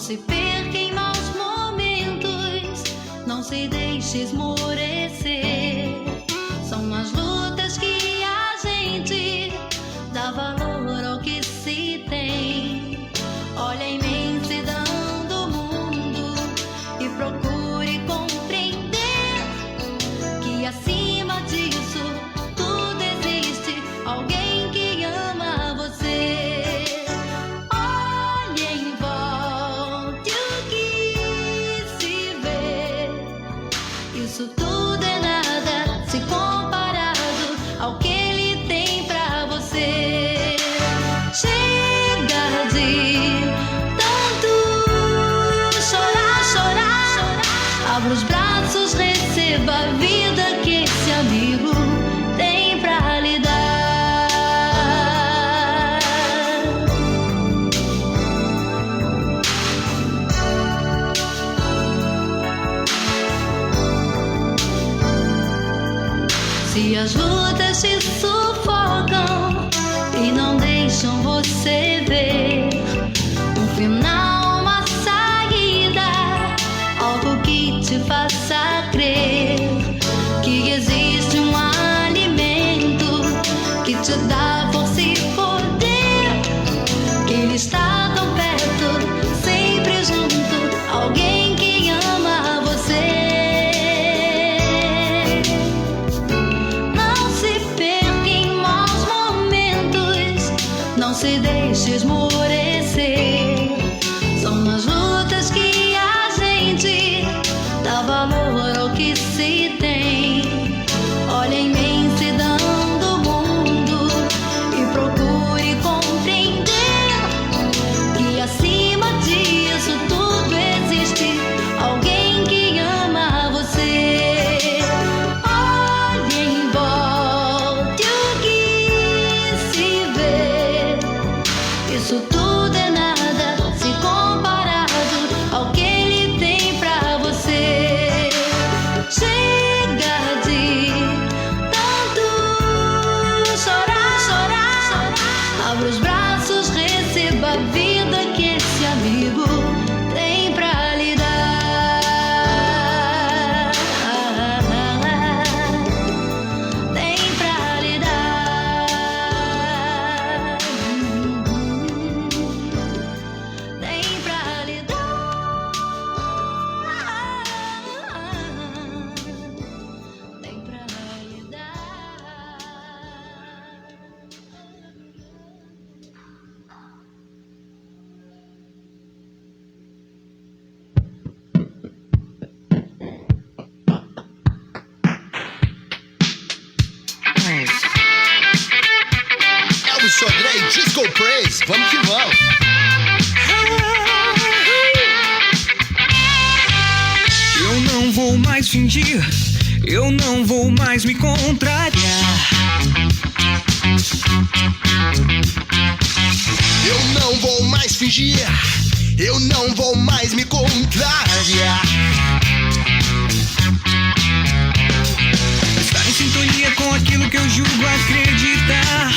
se perca em maus momentos, não se deixe esmorecer. São as lutas que a gente dá valor ao que se tem. Olha a imensidão do mundo e procure compreender que acima disso tudo existe alguém que ama você. Olhe em volta o que se vê, isso tudo é nada se comparado ao que ele tem pra você. Chega de tanto chorar, chorar. Abra os braços, receba a vida que esse amigo tem pra lhe dar. Se as lutas te sufocam e não deixam você ver um final, uma saída, algo que te faça crer que existe um alimento que te dá força e poder, que ele está tão perto, sempre junto, alguém que ama você. Não se perca em maus momentos, não se deixe esmorecer. São as lutas que a gente dá valor ao que se tem. Olha a imensidão do mundo e procure compreender que acima disso tudo existe alguém que ama você. Olhe em volta o que se vê, isso tudo é nada se comparado ao que ele tem pra você. Chega de tanto chorar, chorar. Abra os braços, receba a vida que esse amigo tem pra lhe dar. Tem pra lhe dar. Tem pra lhe dar. Tem pra lhe dar. Elvis Sodré e Disco Praise, vamos que vamos. Eu não vou mais fingir, eu não vou mais me contrariar. Eu não vou mais fingir, eu não vou mais me contrariar. Estar em sintonia com aquilo que eu julgo acreditar.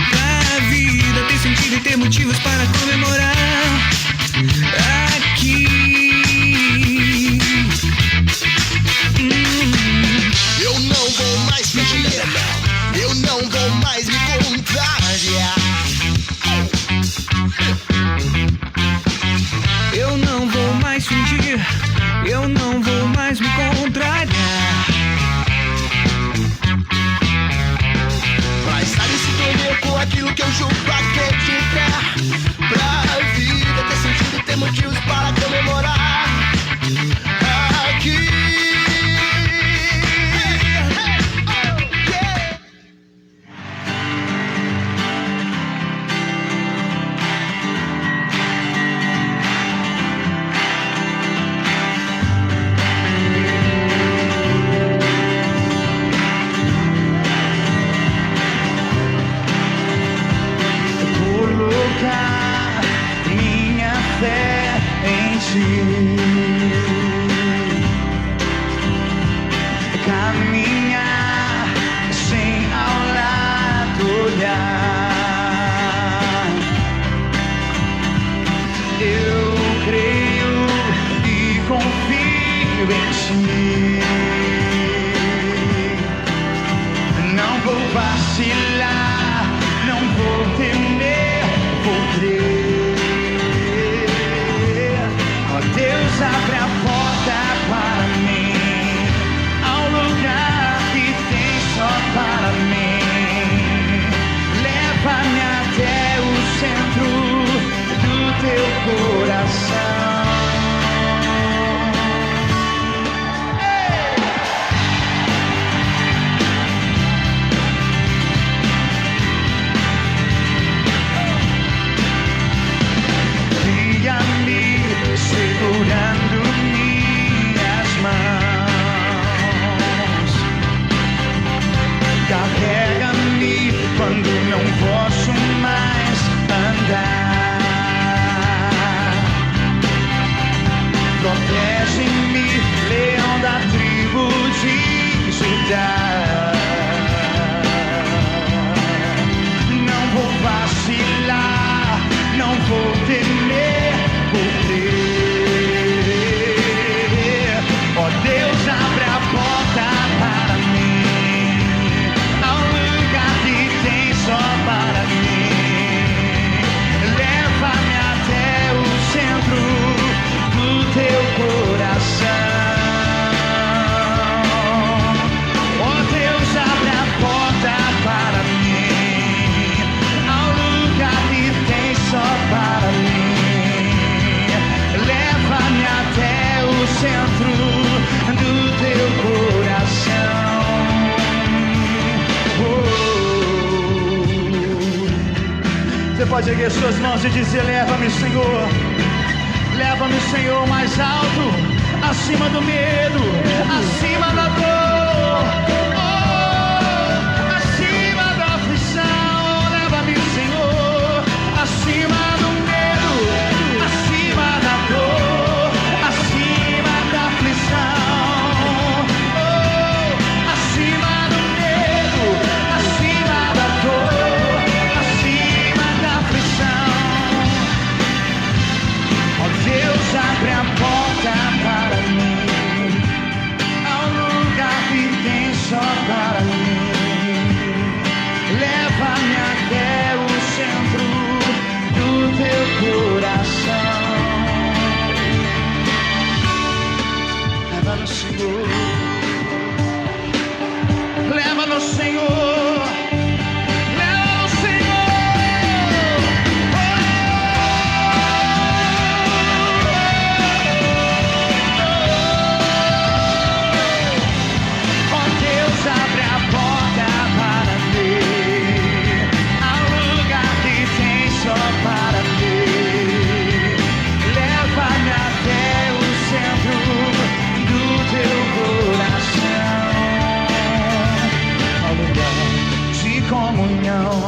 Pra vida ter sentido e ter motivos para comemorar. Aqui Eu não vou mais fingir, eu não vou mais me contrariar. eu não vou mais fingir, eu não vou mais me contrariar. Pra estar em sintonia com aquilo que eu julgo acreditar. Pra vida ter sentido e ter motivos para comemorar. Aqui Colocar minha fé em ti, caminhar sem ao lado olhar. Eu creio pode erguer suas mãos e dizer: leva-me, Senhor. Leva-me, Senhor, mais alto, acima do medo, acima da dor, acima da aflição. Leva-me, Senhor, acima do medo, acima da dor, acima da aflição. Acima do medo, acima da dor, acima da aflição. Ó Deus, abre a porta para mim, ao lugar que tem só para mim. Leva-me até o centro do teu coração. Leva-no, Senhor. Leva-no, Senhor. Leva-no, Senhor. Oh, Deus, abre a porta para mim, ao lugar que tem só para mim. Leva-me até o centro do teu coração, ao lugar de comunhão.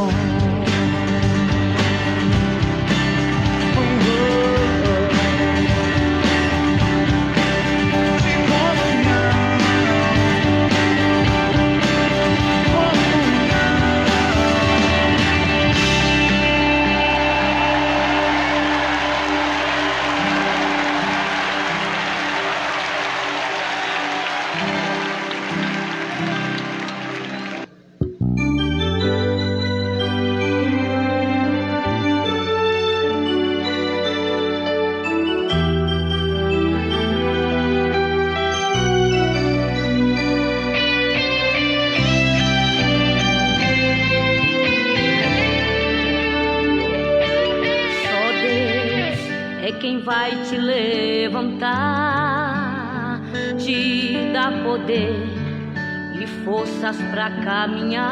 De comunhão. Só Deus é quem vai te levantar, te dar poder e forças pra caminhar.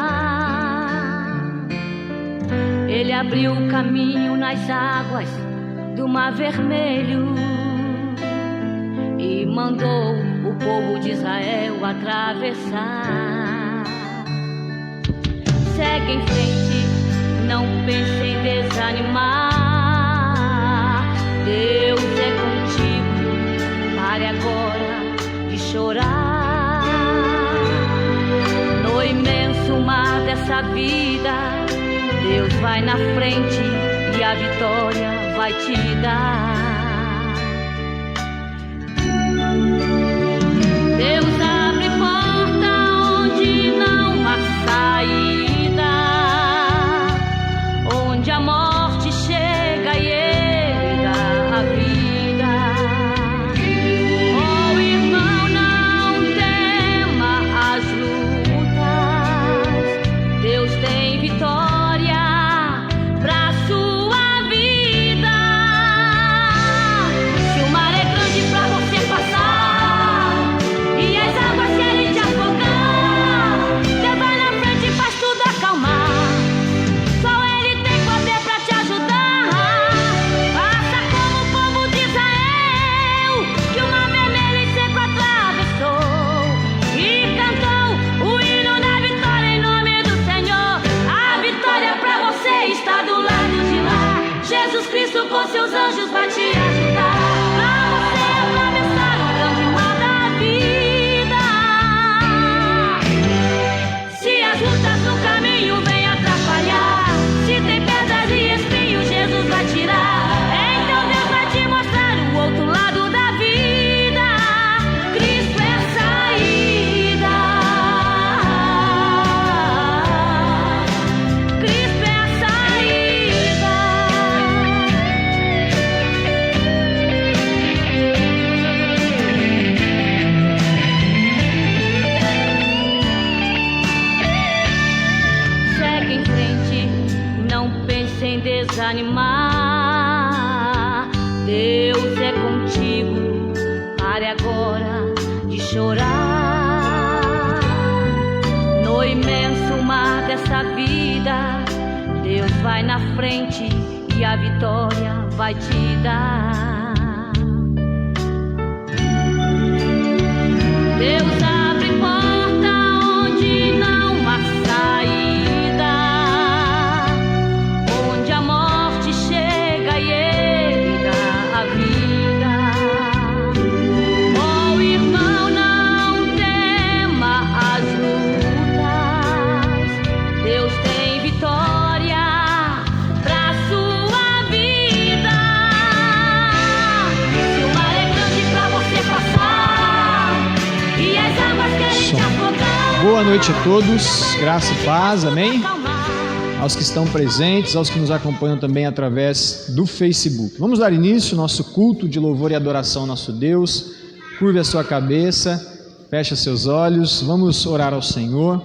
Ele abriu o caminho nas águas do Mar Vermelho e mandou o povo de Israel atravessar. Segue em frente, não pense em desanimar. Deus é contigo, pare agora de chorar. No imenso mar dessa vida, Deus vai na frente e a vitória vai te dar. Deus abre porta onde não há saída, onde a morte chega e Ele dá a vida. Oh, irmão, não tema as lutas, Deus tem vitória pra sua vida. Se o mar é grande pra você passar e as águas querem te afogar, Deus vai na frente e faz tudo acalmar. Só Ele tem poder pra te ajudar. Faça como o povo de Israel, que o Mar Vermelho em seco atravessou e cantou o hino da vitória em nome do Senhor. A vitória pra você está do lado de lá. Jesus Cristo com seus anjos vai te ajudar. Pra você atravessar o grande mar da vida. Se as lutas no caminho vêm atrapalhar, se tem pedras e espinhos, Jesus vai tirar. Então Deus vai te mostrar o outro lado da vida. Cristo é a saída. Cristo é a saída. Segue em frente, não pense em desanimar. Deus é contigo, pare agora de chorar. No imenso mar dessa vida, Deus vai na frente e a vitória vai te dar. Deus abre porta onde não há saída, onde a morte chega e Ele dá a vida. Oh, irmão, não tema as lutas, Deus tem vitória pra sua vida. Se o mar é grande pra você passar e as águas querem te afogar. Boa noite a todos, graça e paz, amém? Aos que estão presentes, aos que nos acompanham também através do Facebook. Vamos dar início ao nosso culto de louvor e adoração ao nosso Deus. Curve a sua cabeça, feche seus olhos, vamos orar ao Senhor.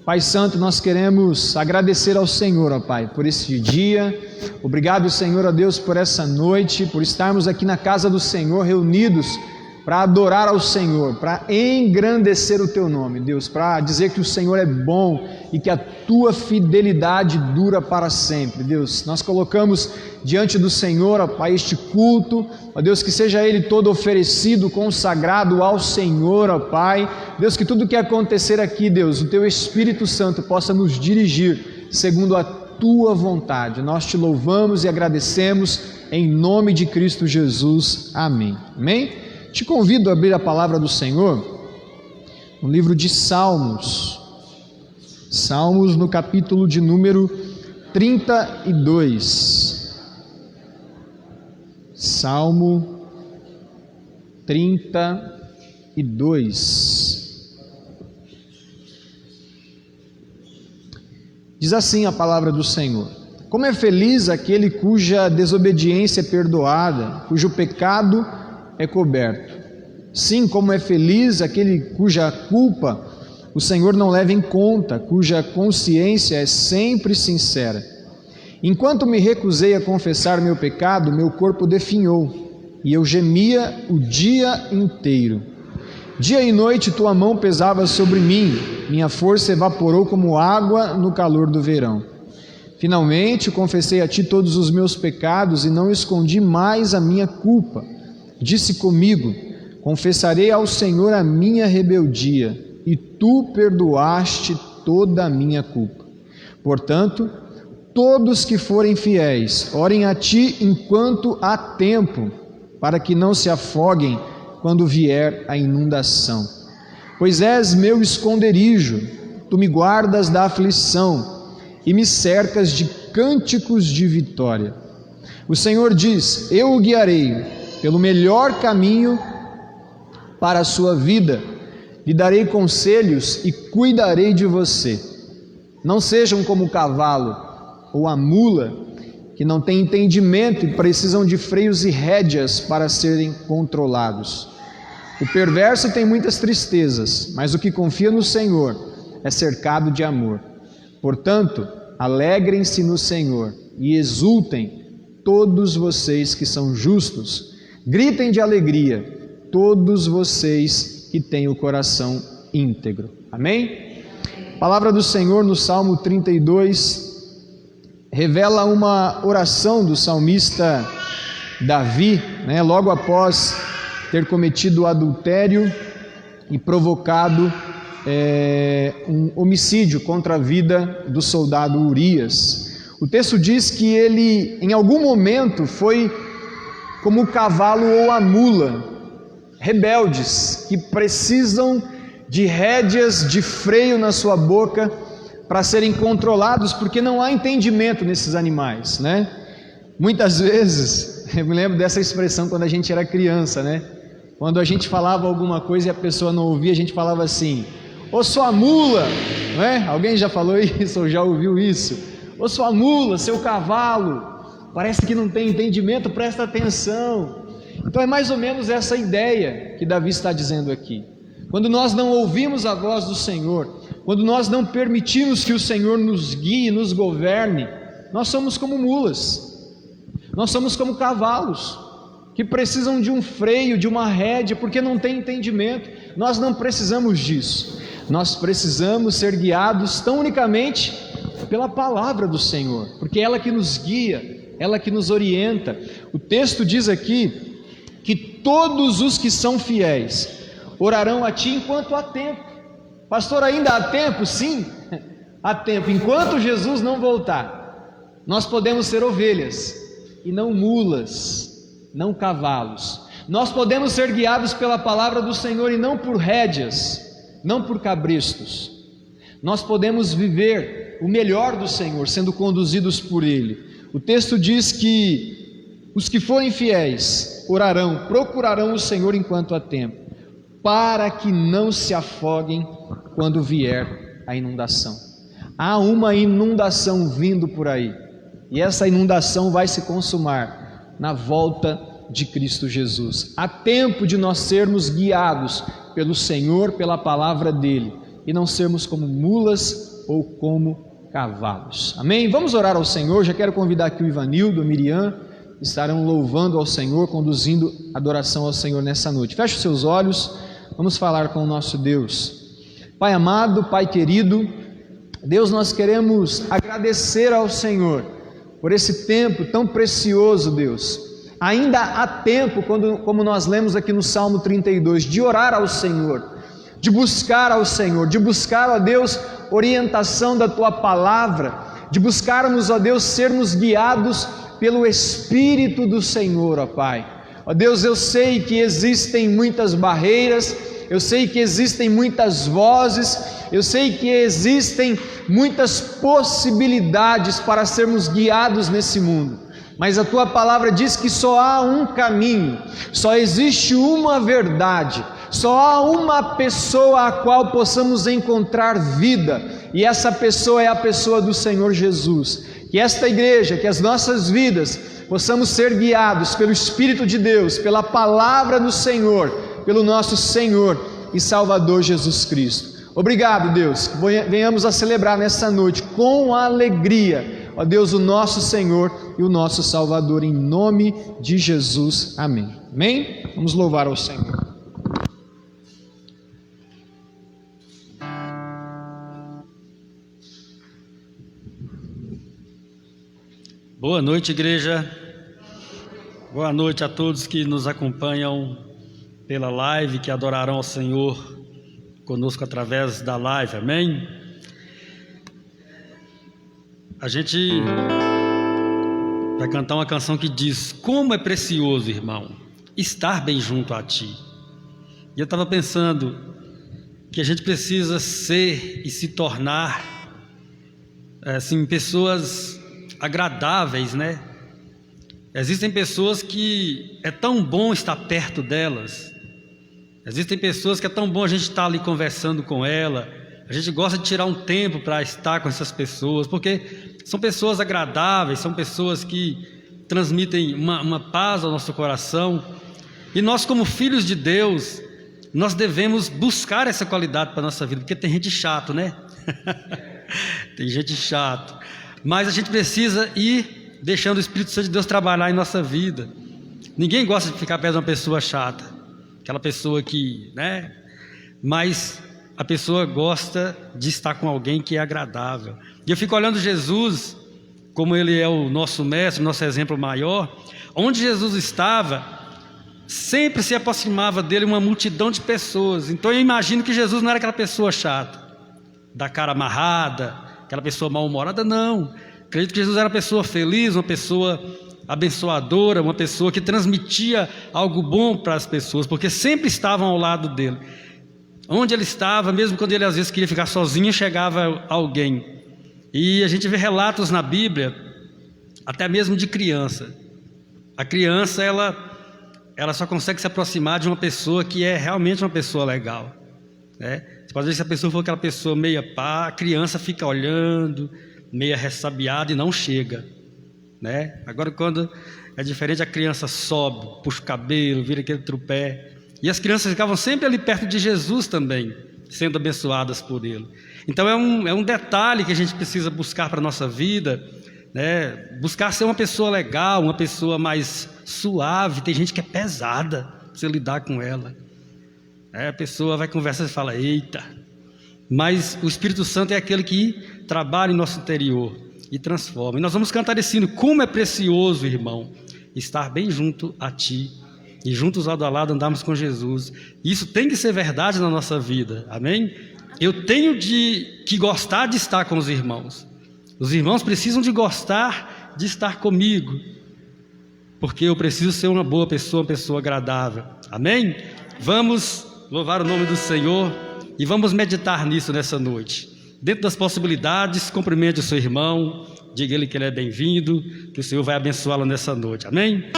Pai Santo, nós queremos agradecer ao Senhor, ó Pai, por esse dia. Obrigado, Senhor, ó Deus, por essa noite, por estarmos aqui na casa do Senhor, reunidos para adorar ao Senhor, para engrandecer o Teu nome, Deus, para dizer que o Senhor é bom e que a Tua fidelidade dura para sempre, Deus. Nós colocamos diante do Senhor, ó Pai, este culto, ó Deus, que seja ele todo oferecido, consagrado ao Senhor, ó Pai. Deus, que tudo que acontecer aqui, Deus, o Teu Espírito Santo possa nos dirigir segundo a Tua vontade. Nós Te louvamos e agradecemos em nome de Cristo Jesus. Amém. Amém? Te convido a abrir a palavra do Senhor no livro de Salmos. Salmos no capítulo de número 32. Salmo 32. Diz assim a palavra do Senhor: como é feliz aquele cuja desobediência é perdoada, cujo pecado é coberto. Sim, como é feliz aquele cuja culpa o Senhor não leva em conta, cuja consciência é sempre sincera. Enquanto me recusei a confessar meu pecado, meu corpo definhou, e eu gemia o dia inteiro. Dia e noite tua mão pesava sobre mim, minha força evaporou como água no calor do verão. Finalmente confessei a ti todos os meus pecados e não escondi mais a minha culpa. Disse comigo: confessarei ao Senhor a minha rebeldia, e tu perdoaste toda a minha culpa. Portanto, todos que forem fiéis, orem a ti enquanto há tempo, para que não se afoguem quando vier a inundação. Pois és meu esconderijo, tu me guardas da aflição e me cercas de cânticos de vitória. O Senhor diz: eu o guiarei pelo melhor caminho para a sua vida, lhe darei conselhos e cuidarei de você. Não sejam como o cavalo ou a mula, que não têm entendimento e precisam de freios e rédeas para serem controlados. O perverso tem muitas tristezas, mas o que confia no Senhor é cercado de amor. Portanto, alegrem-se no Senhor e exultem todos vocês que são justos. Gritem de alegria, todos vocês que têm o coração íntegro. Amém? A palavra do Senhor no Salmo 32 revela uma oração do salmista Davi, logo após ter cometido adultério e provocado um homicídio contra a vida do soldado Urias. O texto diz que ele, em algum momento, foi como o cavalo ou a mula, rebeldes, que precisam de rédeas de freio na sua boca para serem controlados, porque não há entendimento nesses animais, Muitas vezes, eu me lembro dessa expressão quando a gente era criança, Quando a gente falava alguma coisa e a pessoa não ouvia, a gente falava assim: ô sua mula, Alguém já falou isso ou já ouviu isso? Ô sua mula, seu cavalo, parece que não tem entendimento, presta atenção. Então é mais ou menos essa ideia que Davi está dizendo aqui. Quando nós não ouvimos a voz do Senhor, quando nós não permitimos que o Senhor nos guie, nos governe, nós somos como mulas, nós somos como cavalos, que precisam de um freio, de uma rédea, porque não tem entendimento. Nós não precisamos disso, nós precisamos ser guiados tão unicamente É pela palavra do Senhor, porque é ela que nos guia, ela que nos orienta. O texto diz aqui que todos os que são fiéis orarão a Ti enquanto há tempo. Pastor, ainda há tempo? Sim, há tempo. Enquanto Jesus não voltar, nós podemos ser ovelhas e não mulas, não cavalos. Nós podemos ser guiados pela palavra do Senhor e não por rédeas, não por cabrestos. Nós podemos viver o melhor do Senhor, sendo conduzidos por Ele. O texto diz que os que forem fiéis orarão, procurarão o Senhor enquanto há tempo, para que não se afoguem quando vier a inundação. Há uma inundação vindo por aí, e essa inundação vai se consumar na volta de Cristo Jesus. Há tempo de nós sermos guiados pelo Senhor, pela palavra dEle, e não sermos como mulas ou como cavalos. Amém? Vamos orar ao Senhor. Já quero convidar aqui o Ivanildo, a Miriam, estarão louvando ao Senhor, conduzindo adoração ao Senhor nessa noite. Feche os seus olhos, vamos falar com o nosso Deus. Pai amado, Pai querido, Deus, nós queremos agradecer ao Senhor por esse tempo tão precioso, Deus. Ainda há tempo, como nós lemos aqui no Salmo 32, de orar ao Senhor, de buscar ao Senhor, de buscar, ó Deus, orientação da Tua palavra, de buscarmos, ó Deus, sermos guiados pelo Espírito do Senhor, ó Pai. Ó Deus, eu sei que existem muitas barreiras, eu sei que existem muitas vozes, eu sei que existem muitas possibilidades para sermos guiados nesse mundo. Mas a Tua palavra diz que só há um caminho, só existe uma verdade, só há uma pessoa a qual possamos encontrar vida, e essa pessoa é a pessoa do Senhor Jesus. Que esta igreja, que as nossas vidas possamos ser guiados pelo Espírito de Deus, pela palavra do Senhor, pelo nosso Senhor e Salvador Jesus Cristo. Obrigado, Deus, que venhamos a celebrar nessa noite com alegria, ó Deus, o nosso Senhor e o nosso Salvador, em nome de Jesus, amém. Amém? Vamos louvar ao Senhor. Boa noite, igreja. Boa noite a todos que nos acompanham pela live, que adorarão ao Senhor conosco através da live, amém? A gente vai cantar uma canção que diz: como é precioso, irmão, estar bem junto a Ti. E eu estava pensando que a gente precisa ser e se tornar assim, pessoas agradáveis, né? Existem pessoas que é tão bom estar perto delas, existem pessoas que é tão bom a gente estar ali conversando com ela, a gente gosta de tirar um tempo para estar com essas pessoas, porque são pessoas agradáveis, são pessoas que transmitem uma paz ao nosso coração, e nós, como filhos de Deus, nós devemos buscar essa qualidade para a nossa vida, porque tem gente chato, né? Tem gente chato, mas a gente precisa ir deixando o Espírito Santo de Deus trabalhar em nossa vida. Ninguém gosta de ficar perto de uma pessoa chata, aquela pessoa que, né? Mas a pessoa gosta de estar com alguém que é agradável. E eu fico olhando Jesus, como Ele é o nosso mestre, o nosso exemplo maior. Onde Jesus estava, sempre se aproximava dele uma multidão de pessoas. Então eu imagino que Jesus não era aquela pessoa chata, da cara amarrada, aquela pessoa mal-humorada, não. Acredito que Jesus era uma pessoa feliz, uma pessoa abençoadora, uma pessoa que transmitia algo bom para as pessoas, porque sempre estavam ao lado dele. Onde ele estava, mesmo quando ele às vezes queria ficar sozinho, chegava alguém. E a gente vê relatos na Bíblia, até mesmo de criança. A criança, ela só consegue se aproximar de uma pessoa que é realmente uma pessoa legal, né? Você pode ver, se a pessoa for aquela pessoa meia pá, a criança fica olhando, meia ressabiada e não chega, né? Agora, quando é diferente, a criança sobe, puxa o cabelo, vira aquele trupé. E as crianças ficavam sempre ali perto de Jesus também, sendo abençoadas por Ele. Então é um detalhe que a gente precisa buscar para a nossa vida, né? Buscar ser uma pessoa legal, uma pessoa mais suave. Tem gente que é pesada, você lidar com ela. A pessoa vai conversar e fala: eita, mas o Espírito Santo é aquele que trabalha em nosso interior e transforma. E nós vamos cantar esse hino: como é precioso, irmão, estar bem junto a Ti, e juntos lado a lado andarmos com Jesus. Isso tem que ser verdade na nossa vida, amém? Eu tenho que gostar de estar com os irmãos. Os irmãos precisam de gostar de estar comigo, porque eu preciso ser uma boa pessoa, uma pessoa agradável, amém? Vamos louvar o nome do Senhor e vamos meditar nisso nessa noite. Dentro das possibilidades, cumprimente o seu irmão, diga ele que ele é bem-vindo, que o Senhor vai abençoá-lo nessa noite, amém?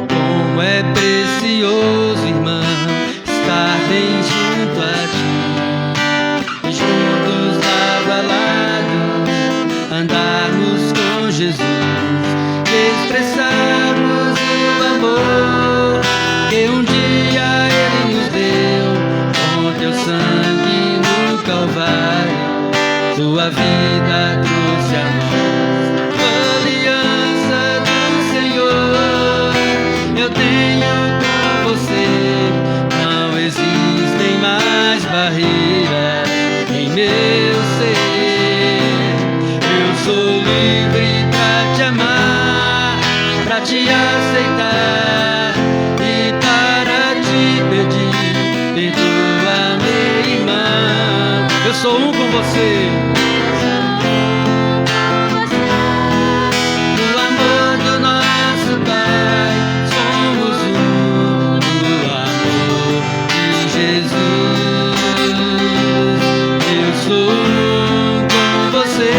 Como é precioso, irmão, estar bem junto a Ti, e juntos lado a lado andarmos com Jesus, expressarmos o amor que um dia Ele nos deu com Teu sangue no Calvário. Tua vida trouxe a nós a aliança do Senhor. Eu tenho com você, não existem mais barreiras em meu ser. Eu sou livre pra te amar, pra te aceitar e para te pedir. Perdoa-me, irmão. Eu sou um com você. No amor do nosso Pai, somos um no amor de Jesus. Eu sou um com você.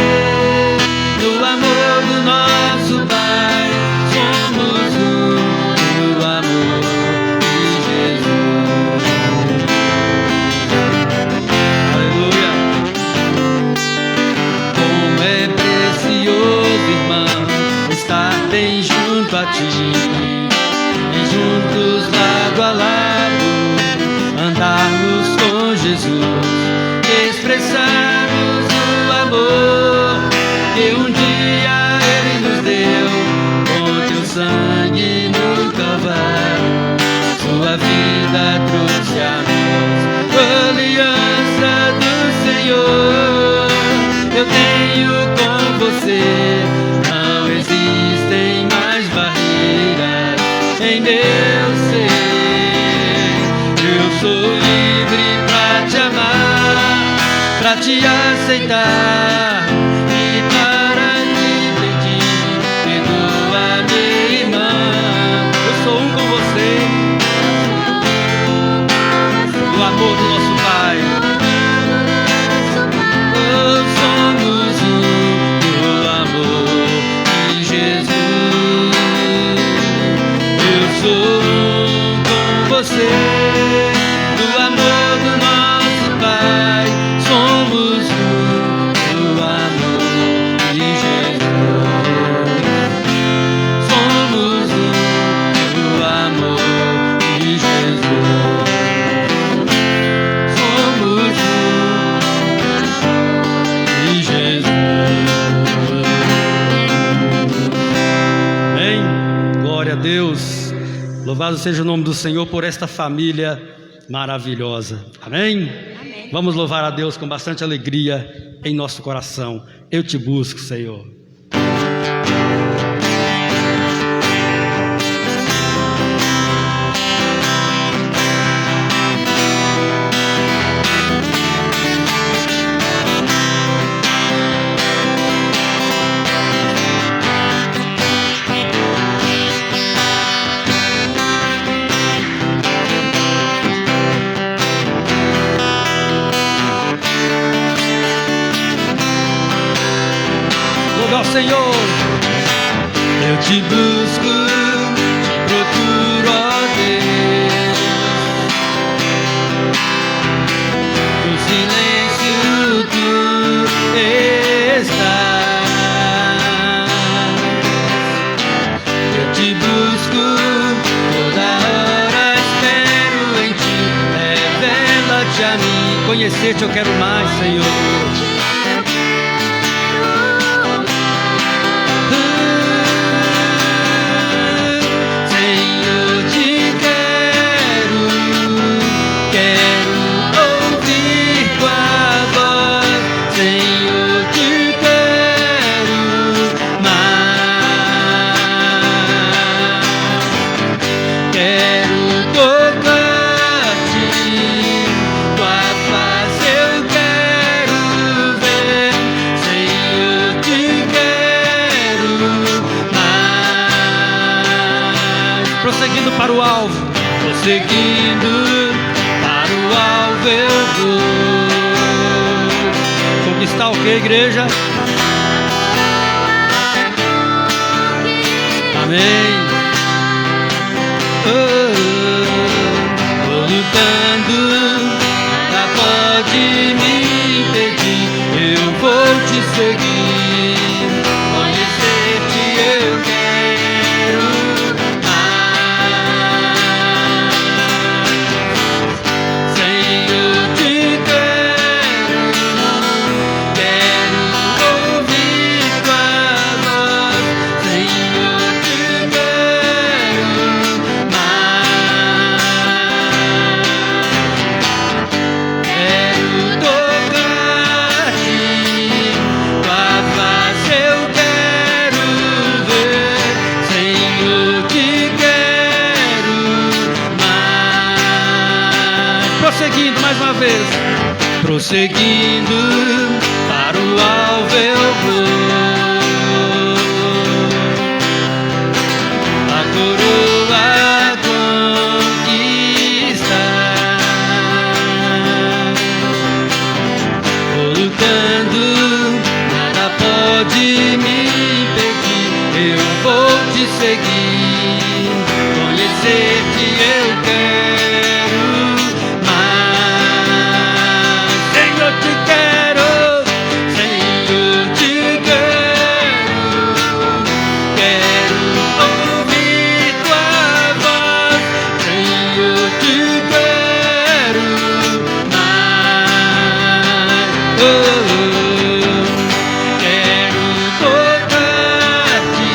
No amor do nosso Pai, somos um no amor de Jesus. Aleluia. Como é precioso, irmão, estar bem junto a Ti, e juntos lado a lado andarmos com Jesus, expressarmos o amor que um dia Ele nos deu com Teu sangue no Calvário. Sua vida trouxe a nós a aliança do Senhor. Eu tenho com você, não existem mais barreiras em meu ser. Eu sou livre pra te amar, pra te aceitar e para te pedir. Perdoa-me, irmão. Eu sou um com você. No amor do nosso Pai, oh, somos um no amor de Jesus. Eu sou um com você. No amor do nosso Pai, somos um no amor de Jesus. Somos um no amor de Jesus. Somos um de Jesus. Amém? Glória a Deus. Louvado seja o nome do Senhor por esta família maravilhosa. Amém? Vamos louvar a Deus com bastante alegria em nosso coração. Eu te busco, Senhor. Louve ao Senhor. Eu te busco, te procuro, ó Deus. No silêncio tu estás. Eu te busco, toda hora espero em ti. Revela-te a mim. Conhecer-te eu quero mais, Senhor. prosseguindo para o alvo, prosseguindo para o alvo eu vou. Conquistar o que, igreja? Amém. Vou lutando, nada pode me impedir, eu vou te seguir, conhecer-te eu quero mais. Senhor, te quero ouvir tua voz. Senhor, te quero mais. Quero tocar-te, tua face eu quero ver. Senhor, te quero mais. Prosseguindo mais uma vez, prosseguindo para o alvo eu vou. A coroa conquistar. Vou lutando, nada pode me impedir, eu vou te seguir, conhecer-te eu quero mais. Senhor, te quero, Senhor, te quero ouvir tua voz. Senhor, te quero mais. Quero tocar-te,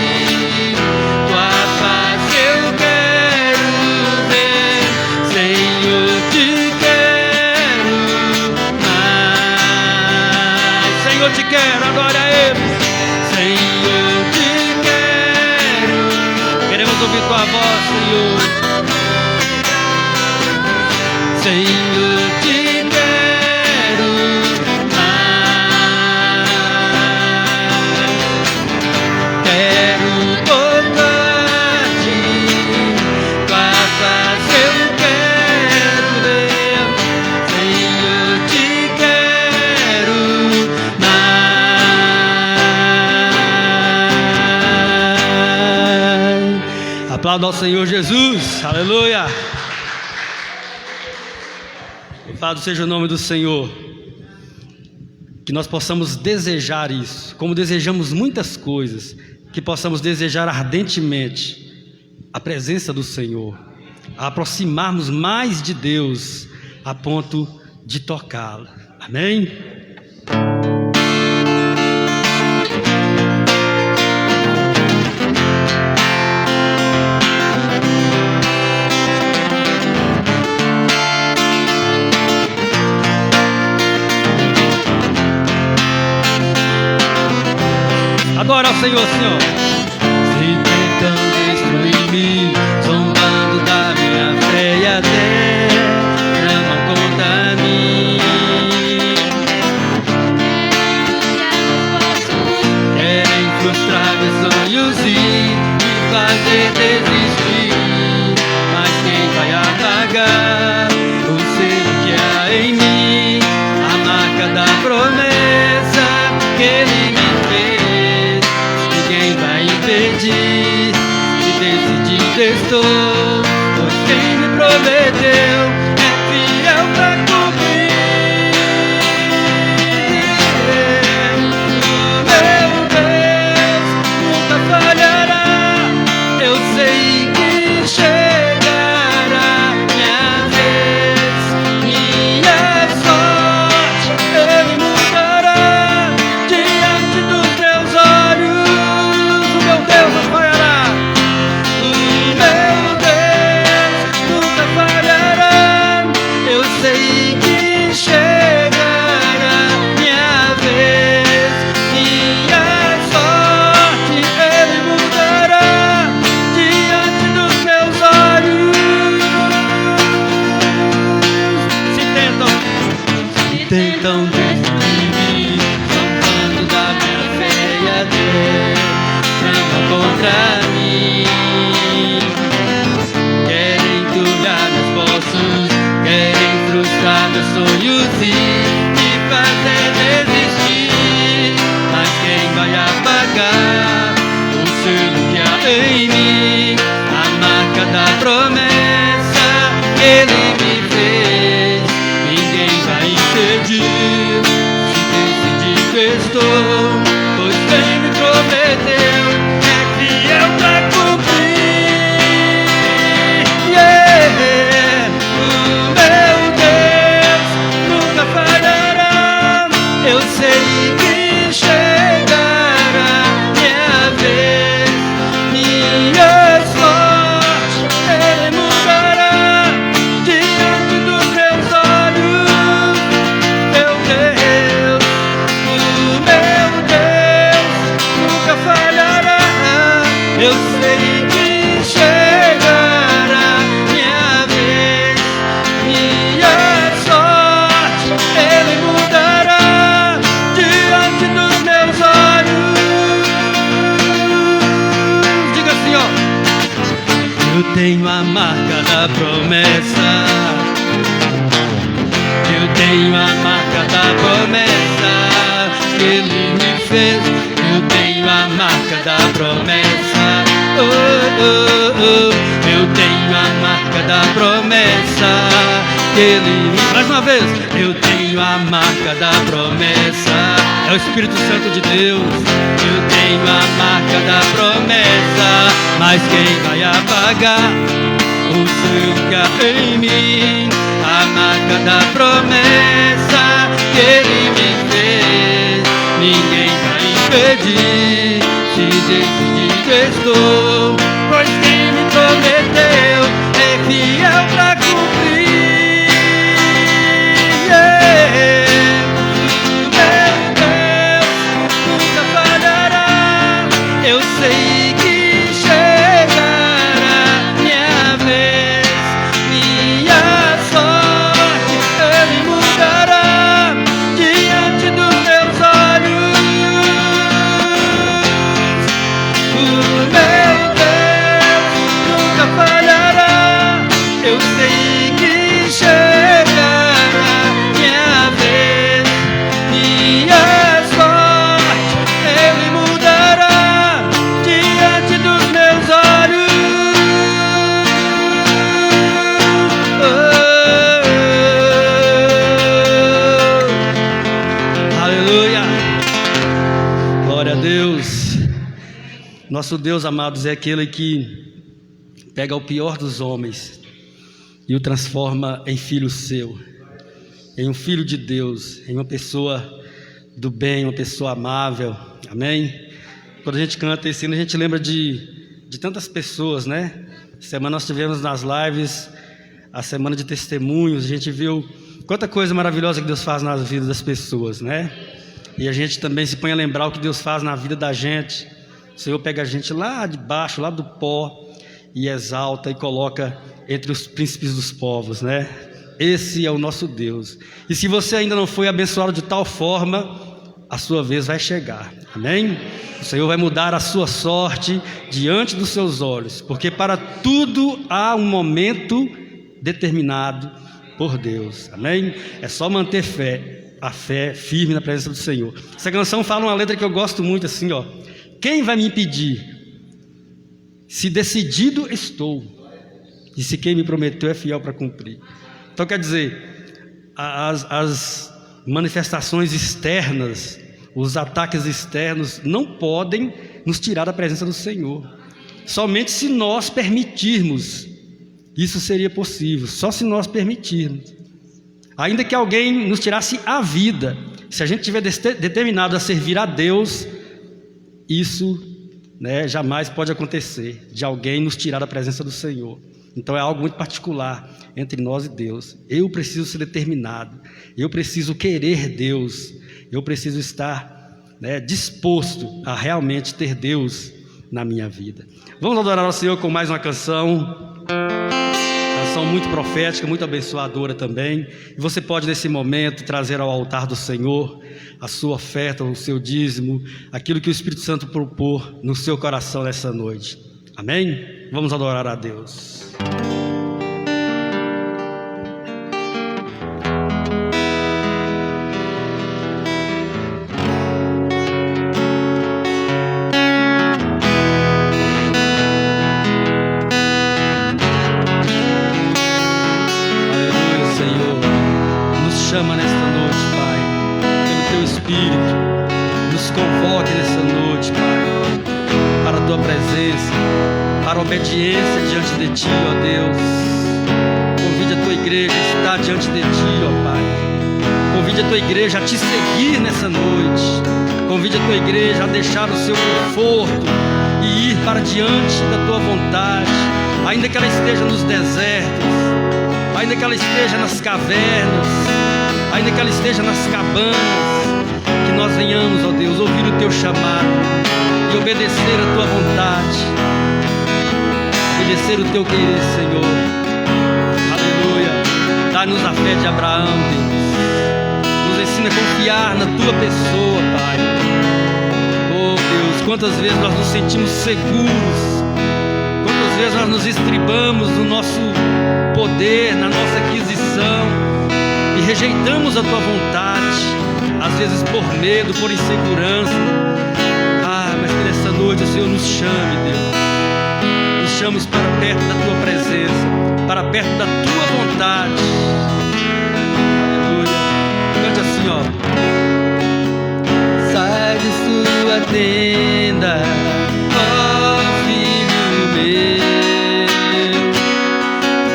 tua face eu quero ver. Senhor, te quero mais. Senhor, te quero, adore a Ele. Senhor, te quero. Queremos ouvir tua voz, Senhor. Senhor, te quero mais. Quero tocar-te, tua face eu quero ver. Senhor, te quero mais. Aplauda ao Senhor Jesus, aleluia. Louvado seja o nome do Senhor. Que nós possamos desejar isso, como desejamos muitas coisas, que possamos desejar ardentemente a presença do Senhor, a aproximarmos mais de Deus a ponto de tocá-la. Amém? Adora ao Senhor, Senhor. Se tentam destruir-me, zombando da minha fé e até tramam contra mim. Querem frustrar meus sonhos e me fazer desistir. Mas quem vai apagar o selo que há em mim? A marca da promessa que Ele me fez. Ninguém vai impedir, se decidir estou, pois quem me prometeu é fiel pra cumprir. O meu Deus nunca falhará, eu sei que chegará minha vez, minha sorte Ele mudará diante dos meus olhos. Deus não falhará. O meu Deus nunca falhará. Eu sei que chegará minha vez, minha sorte Ele mudará diante dos meus olhos. Se tentam destruir-me, zombando da minha fé e até tramam contra mim. sei que chegará minha vez, minha sorte Ele mudará diante dos meus olhos. Diga assim, ó: eu tenho a marca da promessa, eu tenho a marca da promessa que Ele me fez. Eu tenho a marca da promessa, oh, oh, oh. Eu tenho a marca da promessa que Ele me... Mais uma vez: eu tenho a marca da promessa. É o Espírito Santo de Deus. Eu tenho a marca da promessa, mas quem vai apagar o seu lugar em mim? A marca da promessa que Ele me fez, ninguém vai impedir. Se decidir estou, pois quem me prometeu é fiel pra cumprir. Meu Deus nunca falhará. Eu sei que chegará minha vez, minha sorte Ele mudará diante dos meus olhos. O meu Deus nunca falhará. Eu sei que chegará minha vez, minha sorte Ele mudará diante dos meus olhos. Aleluia, glória a Deus. Nosso Deus, amados, é aquele que pega o pior dos homens e o transforma em filho seu, em um filho de Deus, em uma pessoa do bem, uma pessoa amável. Amém? Quando a gente canta esse hino, a gente lembra de tantas pessoas, né? Semana nós tivemos nas lives a semana de testemunhos. A gente viu quanta coisa maravilhosa que Deus faz nas vidas das pessoas, né? E a gente também se põe a lembrar o que Deus faz na vida da gente. O Senhor pega a gente lá de baixo, lá do pó, e exalta e coloca entre os príncipes dos povos, né? Esse é o nosso Deus. E se você ainda não foi abençoado de tal forma, a sua vez vai chegar. Amém? O Senhor vai mudar a sua sorte diante dos seus olhos, porque para tudo há um momento determinado por Deus. Amém? É só manter a fé firme na presença do Senhor. Essa canção fala uma letra que eu gosto muito, assim, ó: quem vai me impedir? Se decidido estou, e se quem me prometeu é fiel para cumprir. Então quer dizer, as manifestações externas, os ataques externos não podem nos tirar da presença do Senhor. Somente se nós permitirmos, isso seria possível, só se nós permitirmos. Ainda que alguém nos tirasse a vida, se a gente estiver determinado a servir a Deus, isso, né, jamais pode acontecer, de alguém nos tirar da presença do Senhor. Então é algo muito particular entre nós e Deus. Eu preciso ser determinado, eu preciso querer Deus, eu preciso estar, né, disposto a realmente ter Deus na minha vida. Vamos adorar ao Senhor com mais uma canção muito profética, muito abençoadora também. E você pode nesse momento trazer ao altar do Senhor a sua oferta, o seu dízimo, aquilo que o Espírito Santo propor no seu coração nessa noite. Amém? Vamos adorar a Deus. Chama nesta noite, Pai, pelo Teu Espírito, nos convoque nessa noite, Pai, para a Tua presença, para a obediência diante de Ti, ó Deus. Convide a Tua igreja a estar diante de Ti, ó Pai. Convide a Tua igreja a Te seguir nessa noite. Convide a Tua igreja a deixar o seu conforto e ir para diante da Tua vontade, ainda que ela esteja nos desertos, ainda que ela esteja nas cavernas, ainda que ela esteja nas cabanas, que nós venhamos, ó Deus, ouvir o Teu chamado e obedecer a Tua vontade. conhecer o teu querer, Senhor. Aleluia. Dá-nos a fé de Abraão, Deus. Nos ensina a confiar na tua pessoa, Pai. Oh, Deus, quantas vezes nós nos sentimos seguros, quantas vezes nós nos estribamos no nosso poder, na nossa aquisição e rejeitamos a tua vontade, às vezes por medo, por insegurança. Mas que nessa noite o Senhor nos chame, Deus. Nos chames para perto da tua presença, para perto da tua vontade. Aleluia. Cante assim, ó. Sai de sua tenda, ó filho meu,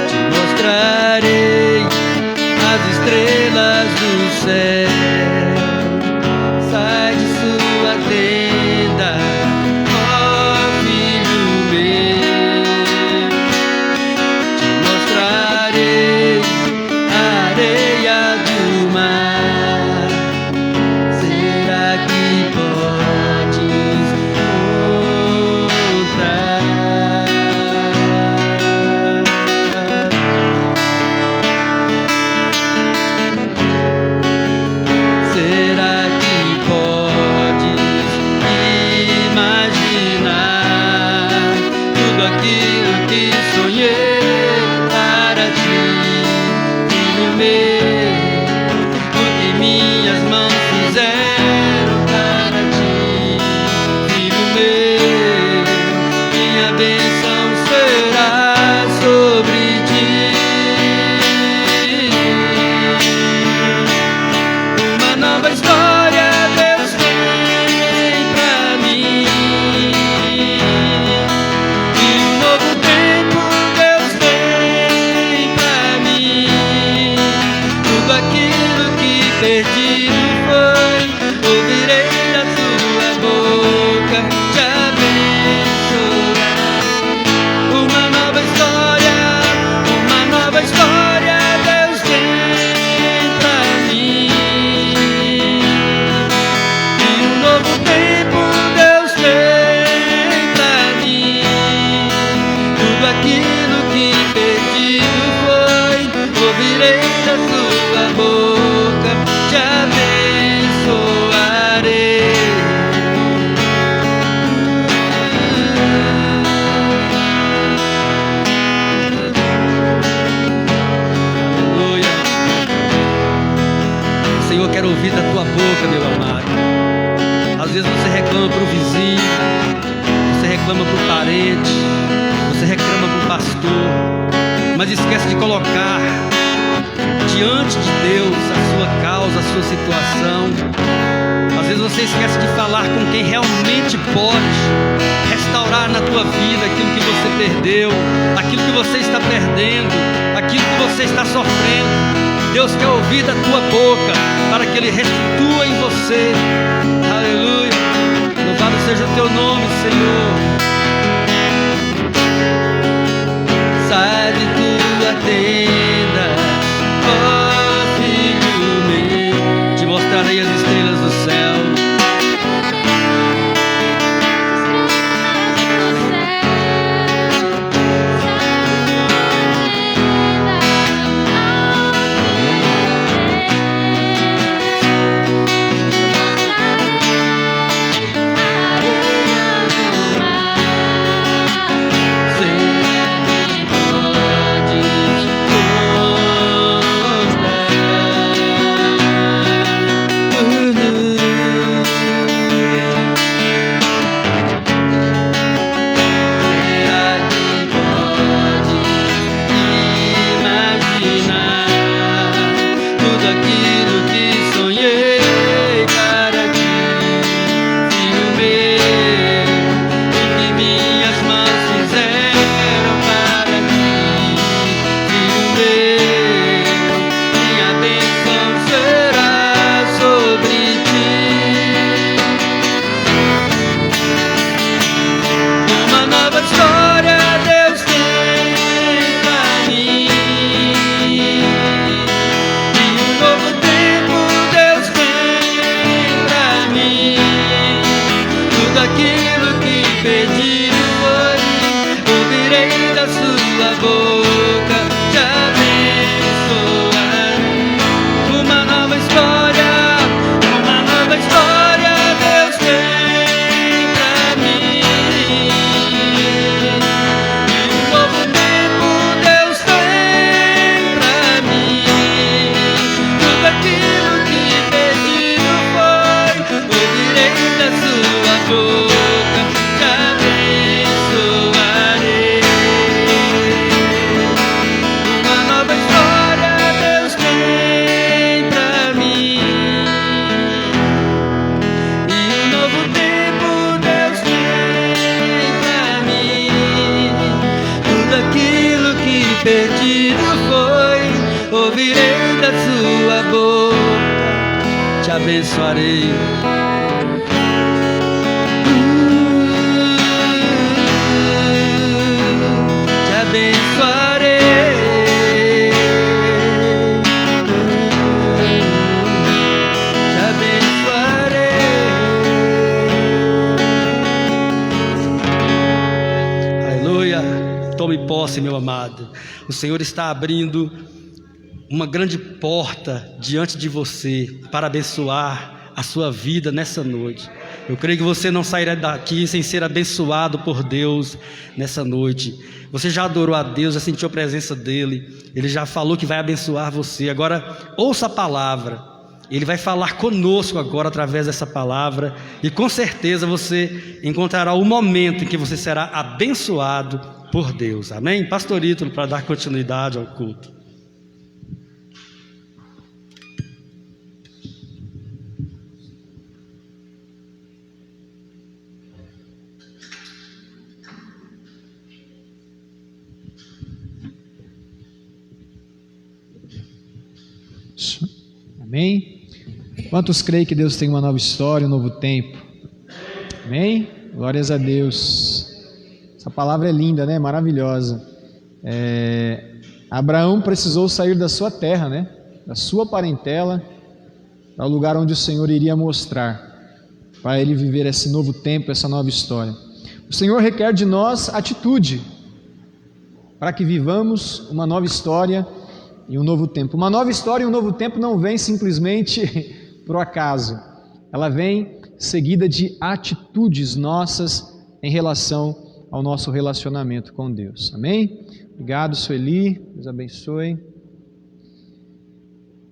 te mostrarei as estrelas do céu. Sai de sua tenda, ó filho meu, te mostrarei a areia do mar. Será que podes encontrar? Será que podes imaginar tudo aquilo que sonhei para ti, filho meu? O que minhas mãos fizeram para ti, filho meu. Minha bênção será sobre ti. Uma nova história Deus tem pra mim, e um novo tempo Deus tem pra mim. Tudo aquilo que perdi foi, ouvirei da tua boca te abençoar. Uma nova história Deus tem pra mim, e um novo tempo Deus tem pra mim. Tudo aquilo que perdido foi, ouvirei da tua boca te abençoarei. Aleluia. Senhor, quero ouvir da tua boca, meu amado. Às vezes você reclama pro vizinho, você reclama pro parente, você reclama pro pastor, mas esquece de colocar diante de Deus a sua causa, a sua situação. Às vezes você esquece de falar com quem realmente pode restaurar na tua vida aquilo que você perdeu, aquilo que você está perdendo, aquilo que você está sofrendo. Deus quer ouvir da tua boca para que Ele restitua em você. Aleluia. Louvado seja o teu nome, Senhor. Sai de tua tenda, ó filho meu, te mostrarei as estrelas do céu. ouvirei da sua boca, te abençoarei. Te abençoarei. Te abençoarei. Aleluia. Tome posse, meu amado. O Senhor está abrindo uma grande porta diante de você para abençoar a sua vida nessa noite. Eu creio que você não sairá daqui sem ser abençoado por Deus nessa noite. Você já adorou a Deus, já sentiu a presença dEle, Ele já falou que vai abençoar você. Agora ouça a palavra, Ele vai falar conosco agora através dessa palavra, e com certeza você encontrará o momento em que você será abençoado por Deus. Amém? Pastor Ítalo, para dar continuidade ao culto. Amém? Quantos creem que Deus tem uma nova história, um novo tempo? Amém? Glórias a Deus. Essa palavra é linda, né? Maravilhosa. Abraão precisou sair da sua terra, né? Da sua parentela, para o lugar onde o Senhor iria mostrar, para ele viver esse novo tempo, essa nova história. O Senhor requer de nós atitude, para que vivamos uma nova história e um novo tempo. Uma nova história e um novo tempo não vem simplesmente por acaso. Ela vem seguida de atitudes nossas em relação ao nosso relacionamento com Deus. Amém? Obrigado, Sueli. Deus abençoe.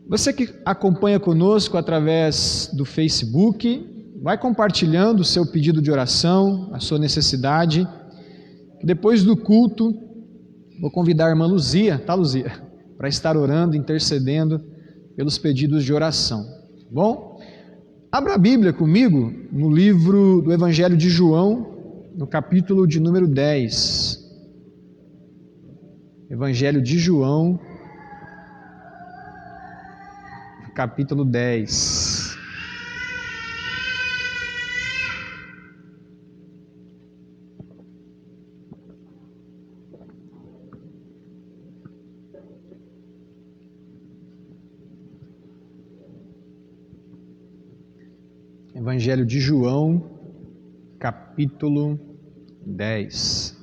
Você que acompanha conosco através do Facebook, vai compartilhando o seu pedido de oração, a sua necessidade. Depois do culto, vou convidar a irmã Luzia, tá, Luzia? Para estar orando, intercedendo pelos pedidos de oração. Bom? Abra a Bíblia comigo no livro do Evangelho de João, no capítulo de número 10. Evangelho de João, capítulo 10. Evangelho de João, capítulo 10.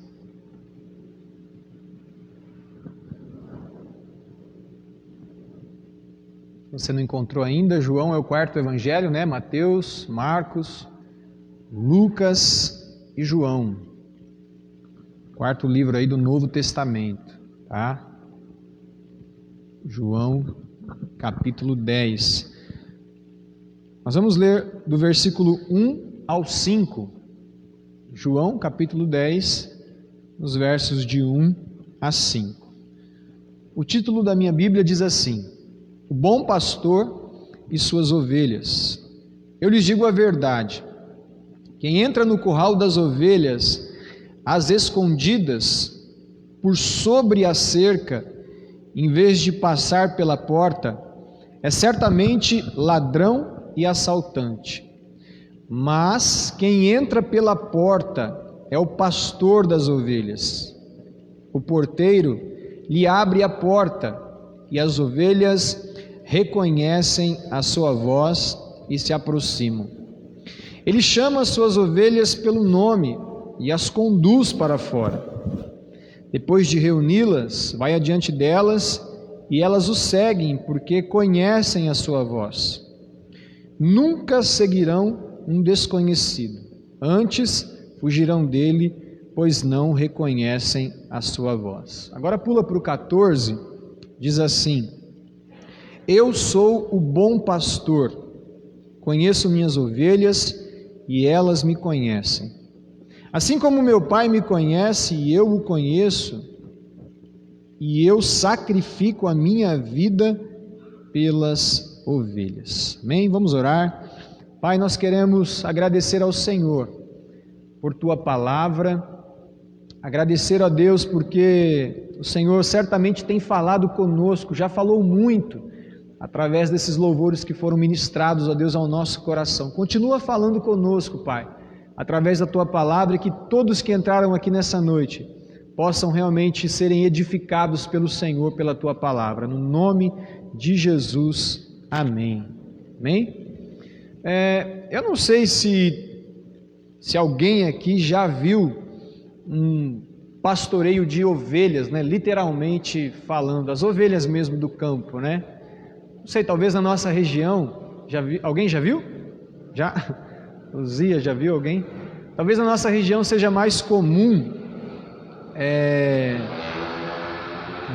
Você não encontrou ainda? João é o quarto evangelho, né? Mateus, Marcos, Lucas e João. Quarto livro aí do Novo Testamento, tá? João, capítulo 10. Nós vamos ler do versículo 1 ao 5. João, capítulo 10, nos versos de 1 a 5. O título da minha Bíblia diz assim: O bom pastor e suas ovelhas. Eu lhes digo a verdade: quem entra no curral das ovelhas, às escondidas, por sobre a cerca, em vez de passar pela porta, é certamente ladrão e assaltante. Mas quem entra pela porta é o pastor das ovelhas. O porteiro lhe abre a porta, e as ovelhas reconhecem a sua voz e se aproximam. Ele chama as suas ovelhas pelo nome e as conduz para fora. Depois de reuni-las, vai adiante delas, e elas o seguem, porque conhecem a sua voz. Nunca seguirão um desconhecido, antes fugirão dele, pois não reconhecem a sua voz. Agora pula para o 14, diz assim: Eu sou o bom pastor, conheço minhas ovelhas e elas me conhecem. Assim como meu Pai me conhece e eu o conheço, e eu sacrifico a minha vida pelas ovelhas. Amém? Vamos orar. Pai, nós queremos agradecer ao Senhor por Tua palavra, agradecer a Deus porque o Senhor certamente tem falado conosco, já falou muito através desses louvores que foram ministrados, ó Deus, ao nosso coração. Continua falando conosco, Pai, através da Tua palavra, e que todos que entraram aqui nessa noite possam realmente serem edificados pelo Senhor, pela Tua palavra. No nome de Jesus, amém. Amém? Eu não sei se alguém aqui já viu um pastoreio de ovelhas, né? Literalmente falando, as ovelhas mesmo do campo, né? Não sei, talvez na nossa região, alguém já viu? Já? O Zia já viu alguém? Talvez na nossa região seja mais comum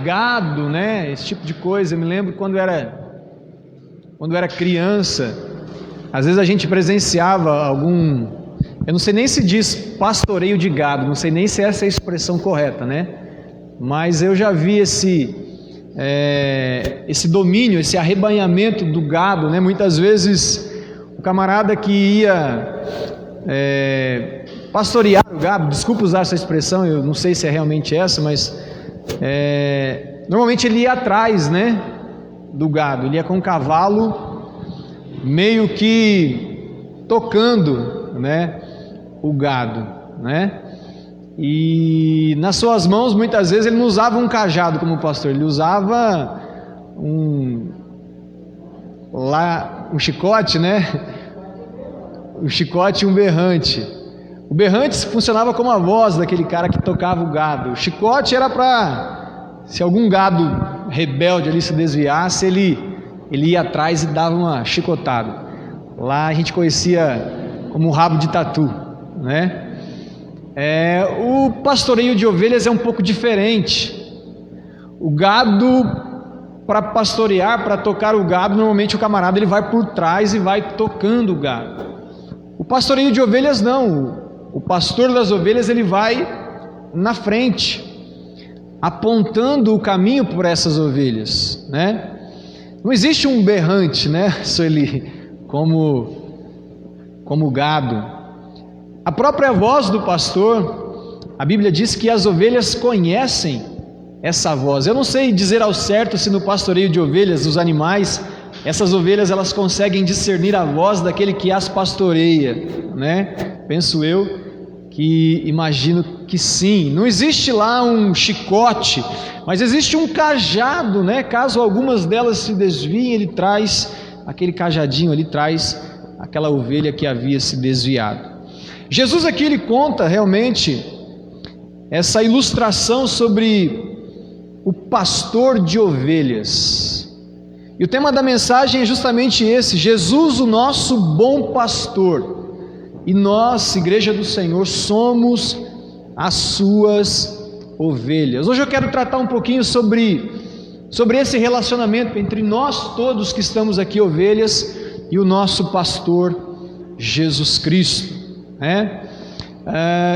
gado, né? Esse tipo de coisa. Eu me lembro quando era criança, às vezes a gente presenciava eu não sei nem se diz pastoreio de gado, não sei nem se essa é a expressão correta, né? Mas eu já vi esse domínio, esse arrebanhamento do gado, né? Muitas vezes o camarada que ia pastorear o gado, desculpa usar essa expressão, eu não sei se é realmente essa, mas normalmente ele ia atrás, né, do gado, ele ia com o cavalo meio que tocando, né, o gado, né? E nas suas mãos muitas vezes ele não usava um cajado como pastor, ele usava um chicote, né? Um chicote e um berrante. O berrante funcionava como a voz daquele cara que tocava o gado. O chicote era para, se algum gado rebelde ali se desviasse, ele ia atrás e dava uma chicotada. Lá a gente conhecia como o rabo de tatu, né? O pastoreio de ovelhas é um pouco diferente. O gado, para pastorear, para tocar o gado, normalmente o camarada ele vai por trás e vai tocando o gado. O pastoreio de ovelhas não. O pastor das ovelhas ele vai na frente, apontando o caminho por essas ovelhas, né? Não existe um berrante, né, Sueli, como gado. A própria voz do pastor, a Bíblia diz que as ovelhas conhecem essa voz. Eu não sei dizer ao certo se no pastoreio de ovelhas, dos animais, essas ovelhas elas conseguem discernir a voz daquele que as pastoreia, né? Penso eu que imagino que sim. Não existe lá um chicote, mas existe um cajado, né? Caso algumas delas se desviem, ele traz aquele cajadinho ali, traz aquela ovelha que havia se desviado. Jesus aqui ele conta realmente essa ilustração sobre o pastor de ovelhas. E o tema da mensagem é justamente esse: Jesus, o nosso bom pastor. E nós, Igreja do Senhor, somos as suas ovelhas. Hoje eu quero tratar um pouquinho sobre esse relacionamento entre nós todos que estamos aqui, ovelhas, e o nosso pastor Jesus Cristo, né?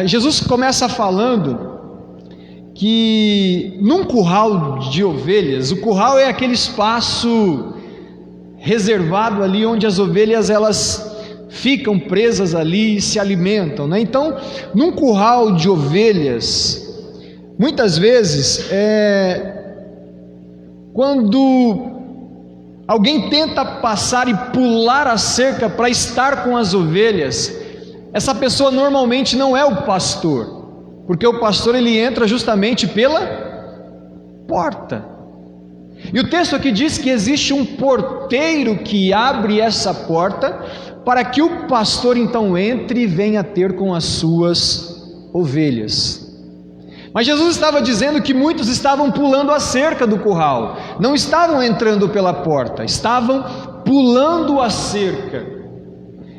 Jesus começa falando que num curral de ovelhas, o curral é aquele espaço reservado ali onde as ovelhas elas ficam presas ali e se alimentam, né? Então, num curral de ovelhas, muitas vezes quando alguém tenta passar e pular a cerca para estar com as ovelhas, essa pessoa normalmente não é o pastor, porque o pastor ele entra justamente pela porta. E o texto aqui diz que existe um porteiro que abre essa porta para que o pastor então entre e venha ter com as suas ovelhas. Mas Jesus estava dizendo que muitos estavam pulando a cerca do curral, não estavam entrando pela porta, estavam pulando a cerca.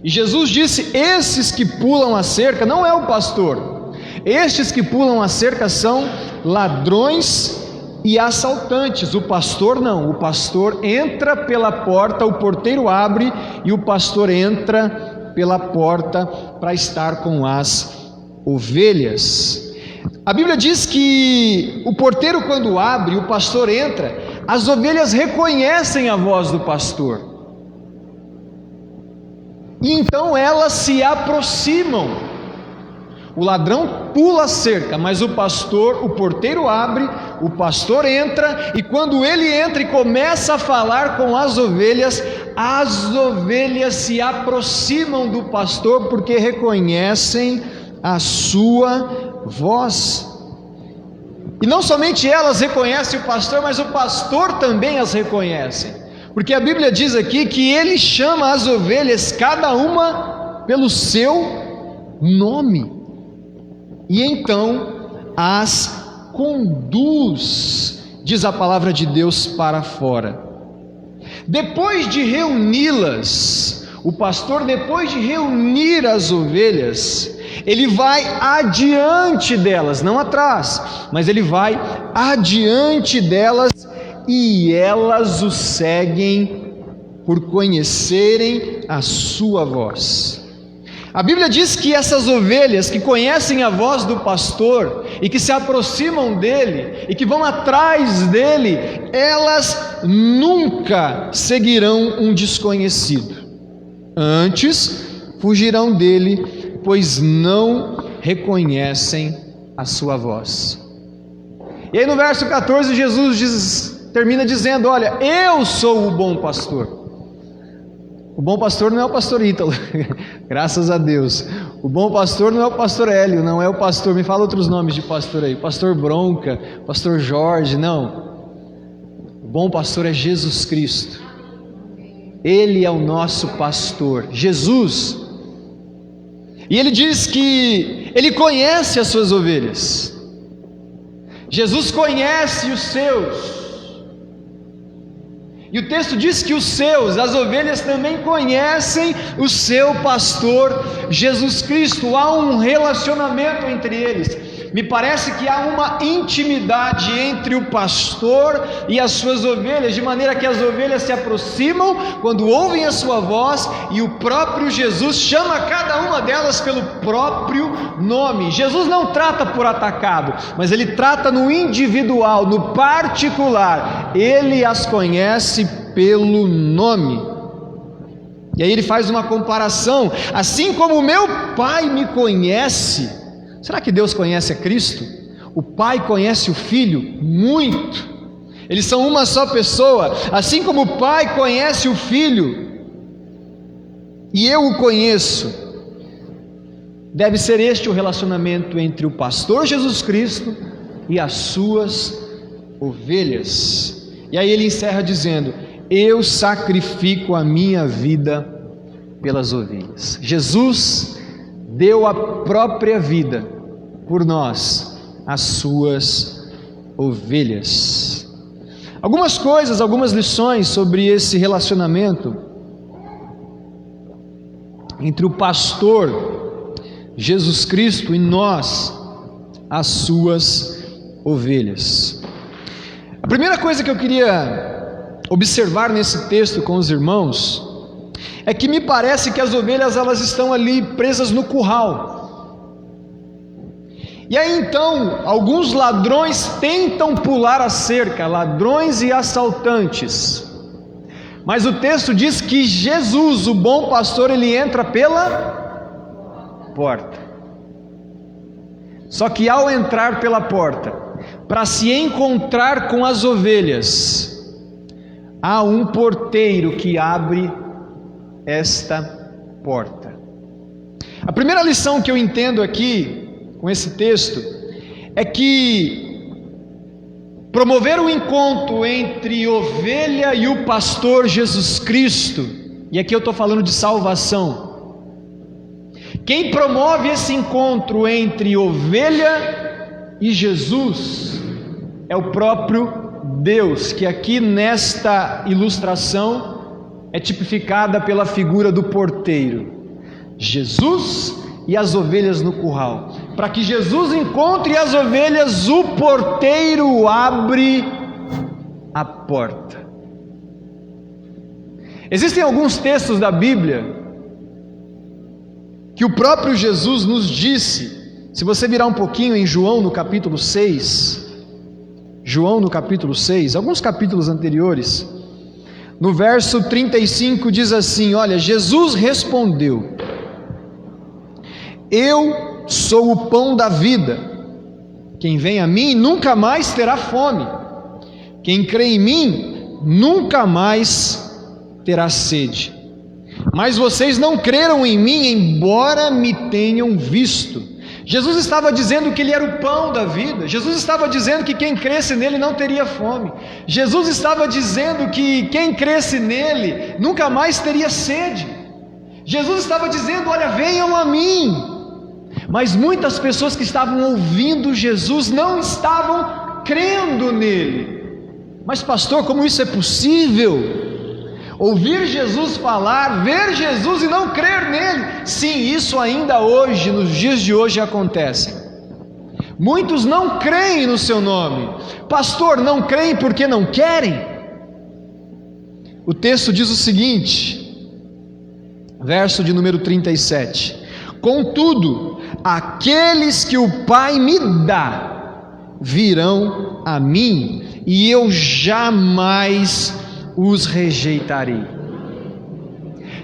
E Jesus disse: esses que pulam a cerca não é o pastor, estes que pulam a cerca são ladrões e assaltantes. O pastor não, o pastor entra pela porta, o porteiro abre e o pastor entra pela porta para estar com as ovelhas. A Bíblia diz que o porteiro quando abre, o pastor entra, as ovelhas reconhecem a voz do pastor. E então elas se aproximam. O ladrão pula a cerca, mas o porteiro abre, o pastor entra, e quando ele entra e começa a falar com as ovelhas se aproximam do pastor porque reconhecem a sua voz. E não somente elas reconhecem o pastor, mas o pastor também as reconhece, porque a Bíblia diz aqui que ele chama as ovelhas, cada uma pelo seu nome, e então as conduz, diz a palavra de Deus, para fora. Depois de reuni-las, o pastor, depois de reunir as ovelhas, ele vai adiante delas, não atrás, mas ele vai adiante delas, e elas o seguem por conhecerem a sua voz. A Bíblia diz que essas ovelhas que conhecem a voz do pastor e que se aproximam dele e que vão atrás dele, elas nunca seguirão um desconhecido. Antes fugirão dele, pois não reconhecem a sua voz. E aí no verso 14 Jesus termina dizendo: olha, eu sou o bom pastor. O bom pastor não é o pastor Ítalo, graças a Deus. O bom pastor não é o pastor Hélio, não é o pastor, me fala outros nomes de pastor aí, pastor Bronca, pastor Jorge, não. O bom pastor é Jesus Cristo. Ele é o nosso pastor, Jesus. E ele diz que ele conhece as suas ovelhas. Jesus conhece os seus. E o texto diz que os seus, as ovelhas, também conhecem o seu pastor Jesus Cristo. Há um relacionamento entre eles. Me parece que há uma intimidade entre o pastor e as suas ovelhas, de maneira que as ovelhas se aproximam quando ouvem a sua voz, e o próprio Jesus chama cada uma delas pelo próprio nome. Jesus não trata por atacado, mas ele trata no individual, no particular. Ele as conhece pelo nome. E aí ele faz uma comparação: assim como o meu Pai me conhece. Será que Deus conhece a Cristo? O Pai conhece o Filho? Muito. Eles são uma só pessoa. Assim como o Pai conhece o Filho, e eu o conheço, deve ser este o relacionamento entre o pastor Jesus Cristo e as suas ovelhas. E aí ele encerra dizendo: eu sacrifico a minha vida pelas ovelhas. Jesus deu a própria vida por nós, as suas ovelhas. Algumas coisas, algumas lições sobre esse relacionamento entre o pastor Jesus Cristo e nós, as suas ovelhas. A primeira coisa que eu queria observar nesse texto com os irmãos é que me parece que as ovelhas, elas estão ali presas no curral. E aí então alguns ladrões tentam pular a cerca, ladrões e assaltantes, mas o texto diz que Jesus, o bom pastor, ele entra pela porta. Só que ao entrar pela porta, para se encontrar com as ovelhas, há um porteiro que abre esta porta. A primeira lição que eu entendo aqui com esse texto é que promover o encontro entre ovelha e o pastor Jesus Cristo, e aqui eu estou falando de salvação, quem promove esse encontro entre ovelha e Jesus é o próprio Deus, que aqui nesta ilustração é tipificada pela figura do porteiro. Jesus e as ovelhas no curral. Para que Jesus encontre as ovelhas, o porteiro abre a porta. Existem alguns textos da Bíblia que o próprio Jesus nos disse. Se você virar um pouquinho em João no capítulo 6, João no capítulo 6, alguns capítulos anteriores, no verso 35 diz assim: olha, Jesus respondeu: eu sou o pão da vida. Quem vem a mim nunca mais terá fome. Quem crê em mim nunca mais terá sede. Mas vocês não creram em mim, embora me tenham visto. Jesus estava dizendo que Ele era o pão da vida. Jesus estava dizendo que quem cresce nele não teria fome. Jesus estava dizendo que quem cresce nele nunca mais teria sede. Jesus estava dizendo: olha, venham a mim. Mas muitas pessoas que estavam ouvindo Jesus não estavam crendo nele. Mas pastor, como isso é possível? Ouvir Jesus falar, ver Jesus e não crer nele. Sim, isso ainda hoje, nos dias de hoje acontece. Muitos não creem no seu nome. Pastor, não creem porque não querem? O texto diz o seguinte, verso de número 37: contudo, aqueles que o Pai me dá virão a mim, e eu jamais os rejeitarei.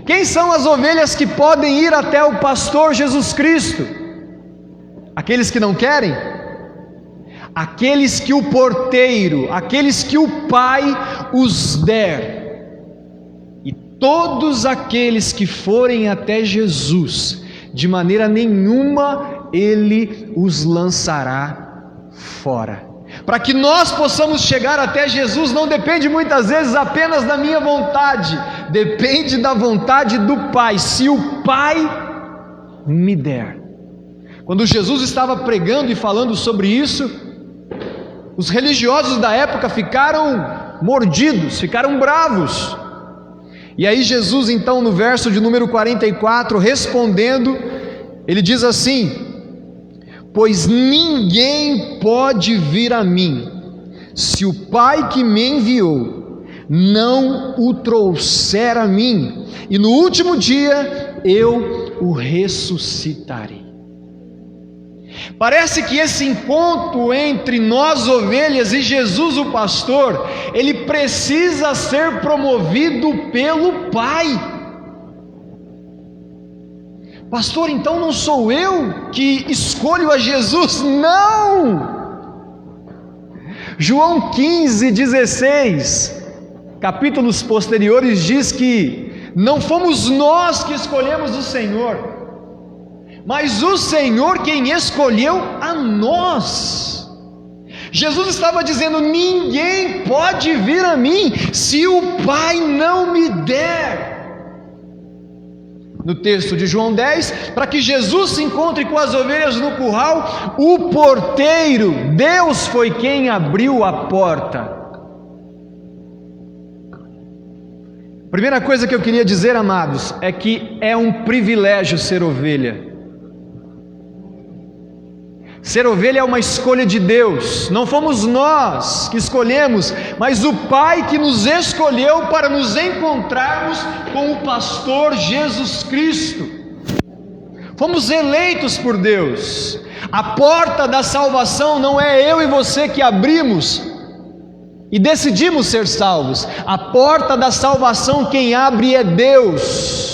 Quem são as ovelhas que podem ir até o pastor Jesus Cristo? Aqueles que não querem? Aqueles que o porteiro, aqueles que o Pai os der. E todos aqueles que forem até Jesus, de maneira nenhuma Ele os lançará fora. Para que nós possamos chegar até Jesus, não depende muitas vezes apenas da minha vontade, depende da vontade do Pai. Se o Pai me der. Quando Jesus estava pregando e falando sobre isso, os religiosos da época ficaram mordidos, ficaram bravos. E aí Jesus então, no verso de número 44, respondendo, ele diz assim: pois ninguém pode vir a mim, se o Pai que me enviou não o trouxer a mim, e no último dia eu o ressuscitarei. Parece que esse encontro entre nós ovelhas e Jesus o pastor, ele precisa ser promovido pelo Pai. Pastor, então não sou eu que escolho a Jesus? Não! João 15:16, capítulos posteriores, diz que não fomos nós que escolhemos o Senhor, mas o Senhor quem escolheu a nós. Jesus estava dizendo: ninguém pode vir a mim se o Pai não me der. No texto de João 10, para que Jesus se encontre com as ovelhas no curral, o porteiro, Deus foi quem abriu a porta. Primeira coisa que eu queria dizer, amados, é que é um privilégio ser ovelha. Ser ovelha é uma escolha de Deus, não fomos nós que escolhemos, mas o Pai que nos escolheu para nos encontrarmos com o pastor Jesus Cristo. Fomos eleitos por Deus. A porta da salvação não é eu e você que abrimos e decidimos ser salvos. A porta da salvação quem abre é Deus.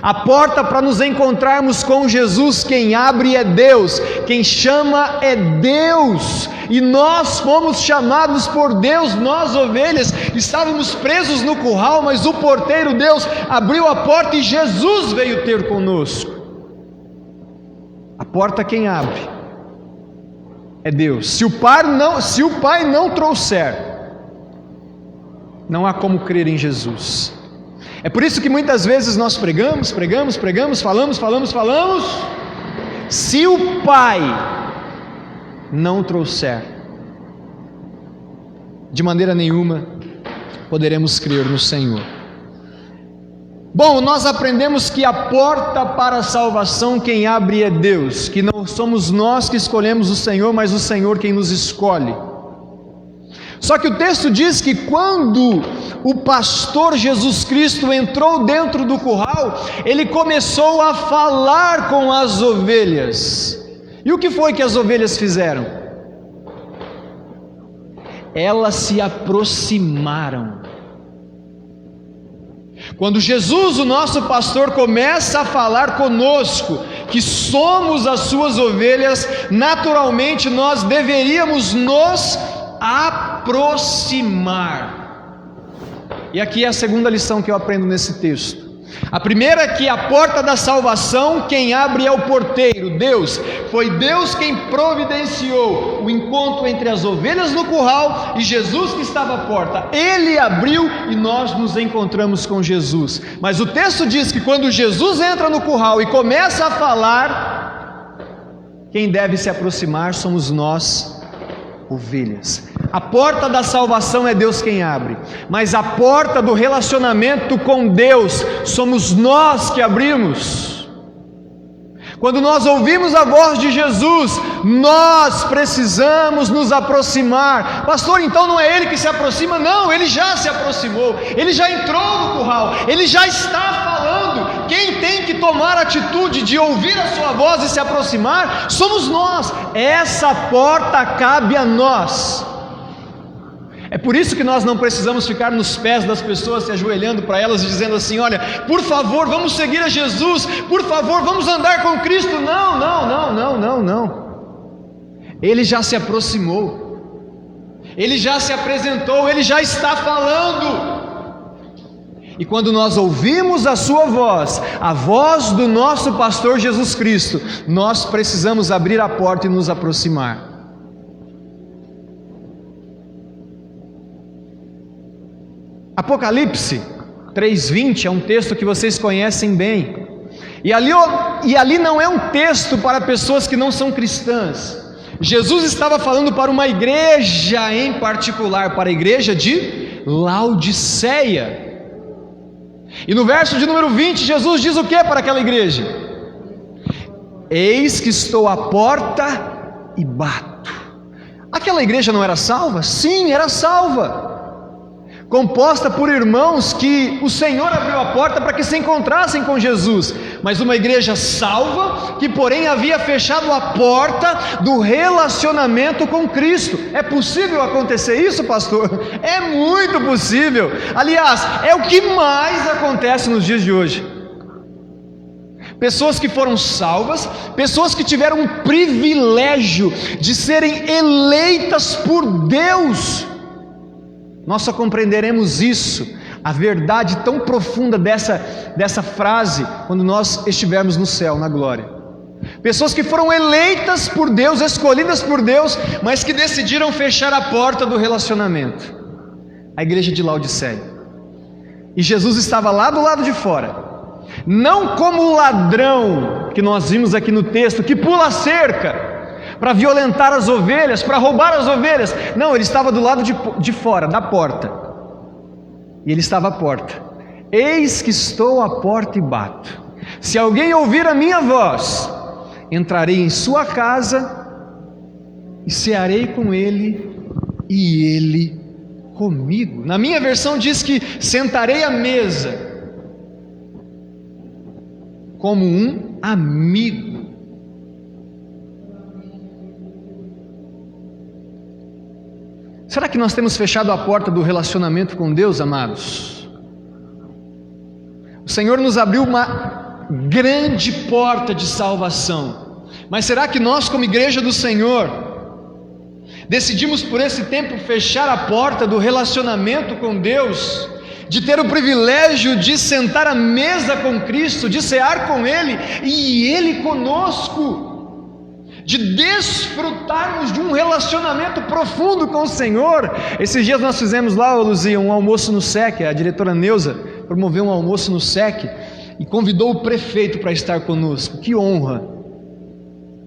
A porta para nos encontrarmos com Jesus, quem abre é Deus, quem chama é Deus, e nós fomos chamados por Deus. Nós ovelhas estávamos presos no curral, mas o porteiro Deus abriu a porta e Jesus veio ter conosco. A porta quem abre é Deus. Se o Pai não trouxer, não há como crer em Jesus. É por isso que muitas vezes nós pregamos, falamos. Se o Pai não trouxer, de maneira nenhuma poderemos crer no Senhor. Bom, nós aprendemos que a porta para a salvação quem abre é Deus, que não somos nós que escolhemos o Senhor, mas o Senhor quem nos escolhe. Só que o texto diz que quando o pastor Jesus Cristo entrou dentro do curral, ele começou a falar com as ovelhas. E o que foi que as ovelhas fizeram? Elas se aproximaram. Quando Jesus, o nosso pastor, começa a falar conosco, que somos as suas ovelhas, naturalmente nós deveríamos nos aproximar. E aqui é a segunda lição que eu aprendo nesse texto. A primeira é que a porta da salvação, quem abre é o porteiro, Deus. Foi Deus quem providenciou o encontro entre as ovelhas no curral e Jesus que estava à porta. Ele abriu e nós nos encontramos com Jesus. Mas o texto diz que quando Jesus entra no curral e começa a falar, quem deve se aproximar somos nós, ovelhas. A porta da salvação é Deus quem abre, mas a porta do relacionamento com Deus somos nós que abrimos. Quando nós ouvimos a voz de Jesus, nós precisamos nos aproximar. Pastor, então não é Ele que se aproxima? Não, Ele já se aproximou, Ele já entrou no curral, Ele já está falando. Quem tem que tomar a atitude de ouvir a sua voz e se aproximar, somos nós. Essa porta cabe a nós. É por isso que nós não precisamos ficar nos pés das pessoas, se ajoelhando para elas e dizendo assim: olha, por favor, vamos seguir a Jesus, por favor, vamos andar com Cristo. Não. Ele já se aproximou, Ele já se apresentou, Ele já está falando. E quando nós ouvimos a sua voz, a voz do nosso pastor Jesus Cristo, nós precisamos abrir a porta e nos aproximar. Apocalipse 3:20 é um texto que vocês conhecem bem, e ali não é um texto para pessoas que não são cristãs. Jesus estava falando para uma igreja em particular, para a igreja de Laodiceia. E no verso de número 20, Jesus diz o que para aquela igreja? Eis que estou à porta e bato. Aquela igreja não era salva? Sim, era salva, composta por irmãos que o Senhor abriu a porta para que se encontrassem com Jesus, mas uma igreja salva, que porém havia fechado a porta do relacionamento com Cristo. É possível acontecer isso, pastor? É muito possível. Aliás, é o que mais acontece nos dias de hoje. Pessoas que foram salvas, pessoas que tiveram o privilégio de serem eleitas por Deus. Nós só compreenderemos isso, a verdade tão profunda dessa frase, quando nós estivermos no céu, na glória. Pessoas que foram eleitas por Deus, escolhidas por Deus, mas que decidiram fechar a porta do relacionamento. A igreja de Laodiceia. E Jesus estava lá do lado de fora, não como o ladrão que nós vimos aqui no texto, que pula a cerca para violentar as ovelhas, para roubar as ovelhas. Não, ele estava do lado de fora, da porta. E ele estava à porta. Eis que estou à porta e bato. Se alguém ouvir a minha voz, entrarei em sua casa e cearei com ele e ele comigo. Na minha versão diz que sentarei à mesa como um amigo. Será que nós temos fechado a porta do relacionamento com Deus, amados? O Senhor nos abriu uma grande porta de salvação, mas será que nós, como igreja do Senhor, decidimos por esse tempo fechar a porta do relacionamento com Deus, de ter o privilégio de sentar à mesa com Cristo, de cear com Ele e Ele conosco, de desfrutarmos de um relacionamento profundo com o Senhor? Esses dias nós fizemos lá, Luzia, um almoço no SEC. A diretora Neuza promoveu um almoço no SEC e convidou o prefeito para estar conosco. Que honra!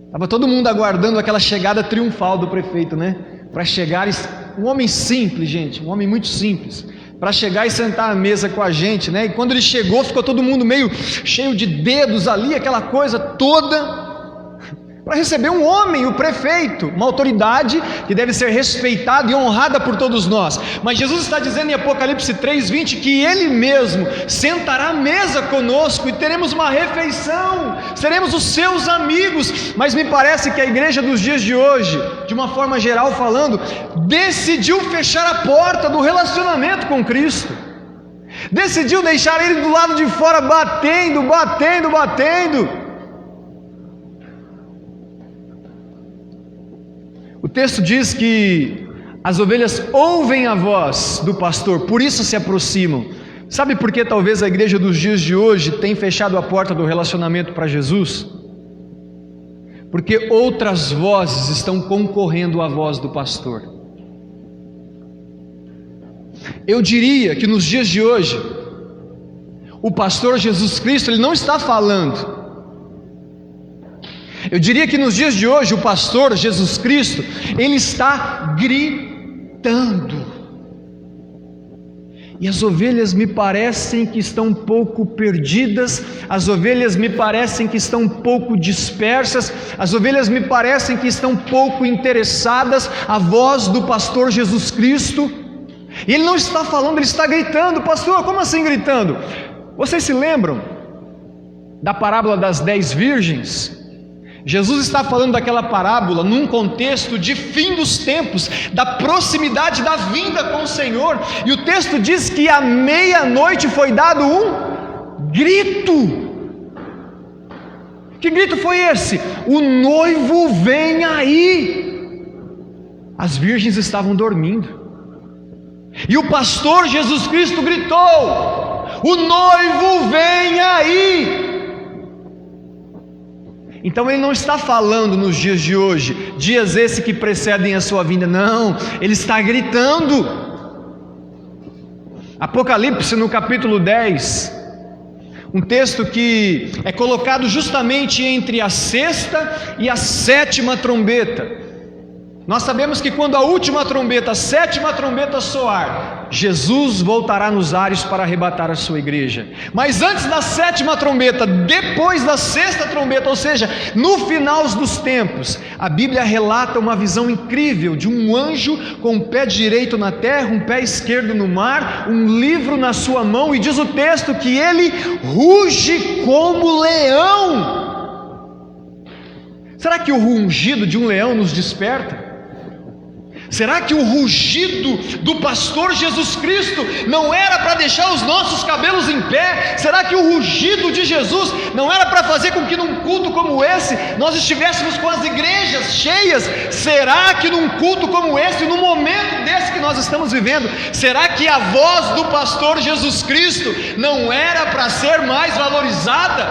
Estava todo mundo aguardando aquela chegada triunfal do prefeito, né? Para chegar, um homem simples, gente, um homem muito simples, para chegar e sentar à mesa com a gente, né? E quando ele chegou, ficou todo mundo meio cheio de dedos ali, aquela coisa toda, para receber um homem, o prefeito, uma autoridade que deve ser respeitada e honrada por todos nós. Mas Jesus está dizendo em Apocalipse 3:20 que Ele mesmo sentará à mesa conosco e teremos uma refeição, seremos os seus amigos. Mas me parece que a igreja dos dias de hoje, de uma forma geral falando, decidiu fechar a porta do relacionamento com Cristo, decidiu deixar Ele do lado de fora batendo. O texto diz que as ovelhas ouvem a voz do pastor, por isso se aproximam. Sabe por que talvez a igreja dos dias de hoje tem fechado a porta do relacionamento para Jesus? Porque outras vozes estão concorrendo à voz do pastor. Eu diria que nos dias de hoje, o pastor Jesus Cristo, ele não está falando. Eu diria que nos dias de hoje, o pastor Jesus Cristo, ele está gritando. E as ovelhas me parecem que estão um pouco perdidas, as ovelhas me parecem que estão um pouco dispersas, as ovelhas me parecem que estão um pouco interessadas à voz do pastor Jesus Cristo. E ele não está falando, ele está gritando. Pastor, como assim gritando? Vocês se lembram da parábola das 10 virgens? Jesus está falando daquela parábola num contexto de fim dos tempos, da proximidade da vinda com o Senhor, e o texto diz que à meia-noite foi dado um grito. Que grito foi esse? O noivo vem aí. As virgens estavam dormindo, e o pastor Jesus Cristo gritou: o noivo vem aí. Então ele não está falando nos dias de hoje, dias esses que precedem a sua vinda, não, ele está gritando. Apocalipse no capítulo 10, um texto que é colocado justamente entre a sexta e a sétima trombeta. Nós sabemos que quando a última trombeta, a sétima trombeta soar, Jesus voltará nos ares para arrebatar a sua igreja. Mas antes da sétima trombeta, depois da sexta trombeta, ou seja, no final dos tempos, a Bíblia relata uma visão incrível de um anjo com um pé direito na terra, um pé esquerdo no mar, um livro na sua mão, e diz o texto que ele ruge como leão. Será que o rugido de um leão nos desperta? Será que o rugido do pastor Jesus Cristo não era para deixar os nossos cabelos em pé? Será que o rugido de Jesus não era para fazer com que num culto como esse nós estivéssemos com as igrejas cheias? Será que num culto como esse, no momento desse que nós estamos vivendo, será que a voz do pastor Jesus Cristo não era para ser mais valorizada?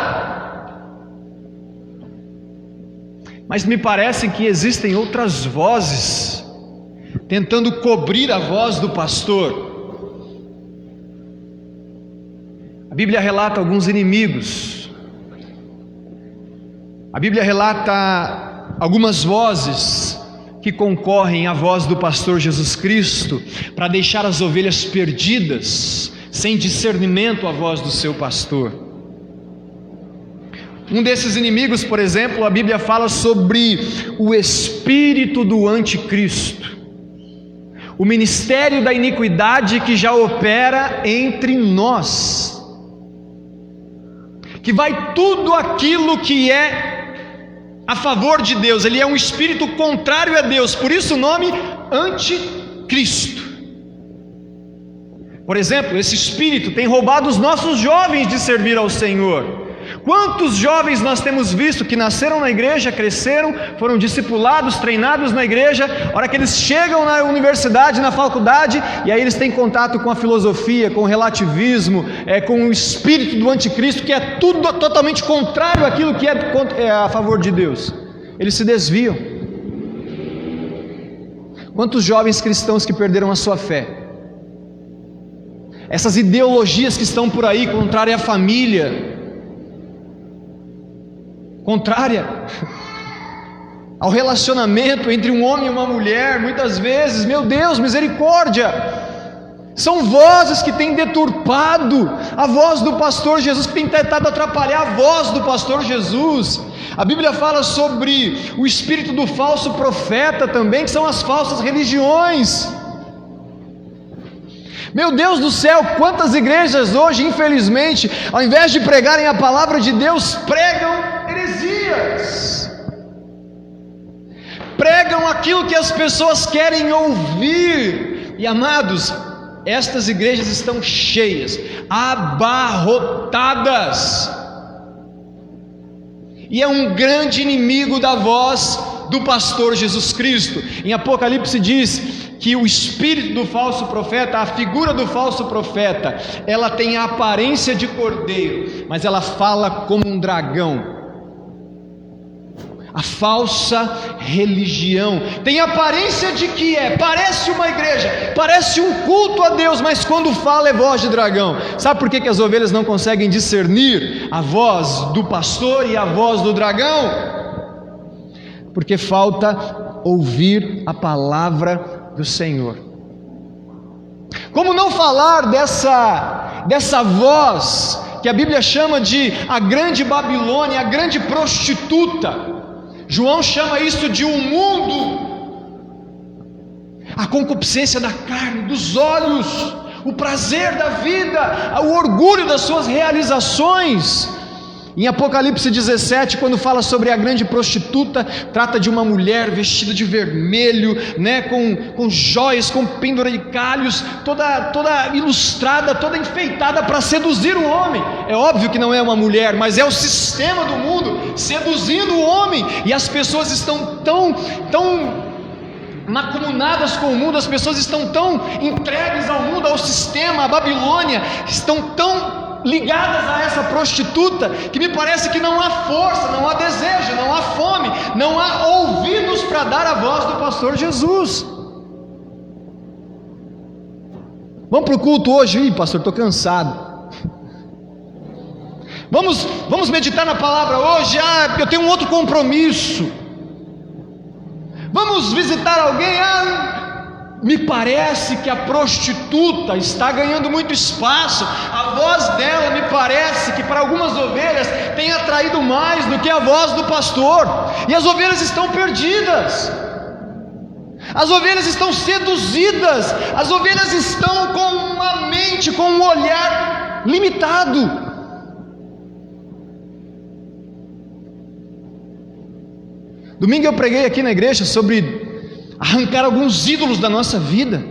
Mas me parece que existem outras vozes tentando cobrir a voz do pastor. A Bíblia relata alguns inimigos. A Bíblia relata algumas vozes que concorrem à voz do pastor Jesus Cristo para deixar as ovelhas perdidas, sem discernimento à voz do seu pastor. Um desses inimigos, por exemplo, a Bíblia fala sobre o espírito do anticristo, o ministério da iniquidade que já opera entre nós, que vai tudo aquilo que é a favor de Deus. Ele é um espírito contrário a Deus, por isso o nome anticristo. Por exemplo, esse espírito tem roubado os nossos jovens de servir ao Senhor. Quantos jovens nós temos visto que nasceram na igreja, cresceram, foram discipulados, treinados na igreja, a hora que eles chegam na universidade, na faculdade, e aí eles têm contato com a filosofia, com o relativismo, com o espírito do anticristo, que é tudo totalmente contrário àquilo que é a favor de Deus. Eles se desviam. Quantos jovens cristãos que perderam a sua fé? Essas ideologias que estão por aí, contrária à família, contrária ao relacionamento entre um homem e uma mulher, muitas vezes, meu Deus, misericórdia, são vozes que têm deturpado a voz do pastor Jesus, que têm tentado atrapalhar a voz do pastor Jesus. A Bíblia fala sobre o espírito do falso profeta também, que são as falsas religiões. Meu Deus do céu, quantas igrejas hoje, infelizmente, ao invés de pregarem a palavra de Deus, pregam heresias, pregam aquilo que as pessoas querem ouvir. E amados, estas igrejas estão cheias, abarrotadas, e é um grande inimigo da voz do pastor Jesus Cristo. Em Apocalipse diz que o espírito do falso profeta, a figura do falso profeta, ela tem a aparência de cordeiro, mas ela fala como um dragão. A falsa religião tem aparência de que parece uma igreja, parece um culto a Deus, mas quando fala é voz de dragão. Sabe por que as ovelhas não conseguem discernir a voz do pastor e a voz do dragão? Porque falta ouvir a palavra do Senhor. Como não falar dessa voz que a Bíblia chama de a grande Babilônia, a grande prostituta? João chama isso de um mundo, a concupiscência da carne, dos olhos, o prazer da vida, o orgulho das suas realizações. Em Apocalipse 17, quando fala sobre a grande prostituta, trata de uma mulher vestida de vermelho, né, com joias, com penduricalhos, toda ilustrada, toda enfeitada para seduzir o homem. É óbvio que não é uma mulher, mas é o sistema do mundo seduzindo o homem, e as pessoas estão tão macumunadas com o mundo, as pessoas estão tão entregues ao mundo, ao sistema, à Babilônia, estão tão ligadas a essa prostituta, que me parece que não há força, não há desejo, não há fome, não há ouvidos para dar a voz do pastor Jesus. Vamos para o culto hoje? Ih, pastor, estou cansado. Vamos meditar na palavra hoje? Eu tenho um outro compromisso. Vamos visitar alguém? Me parece que a prostituta está ganhando muito espaço. A voz dela, me parece que para algumas ovelhas tem atraído mais do que a voz do pastor. E as ovelhas estão perdidas. As ovelhas estão seduzidas. As ovelhas estão com uma mente, com um olhar limitado. Domingo eu preguei aqui na igreja sobre arrancar alguns ídolos da nossa vida,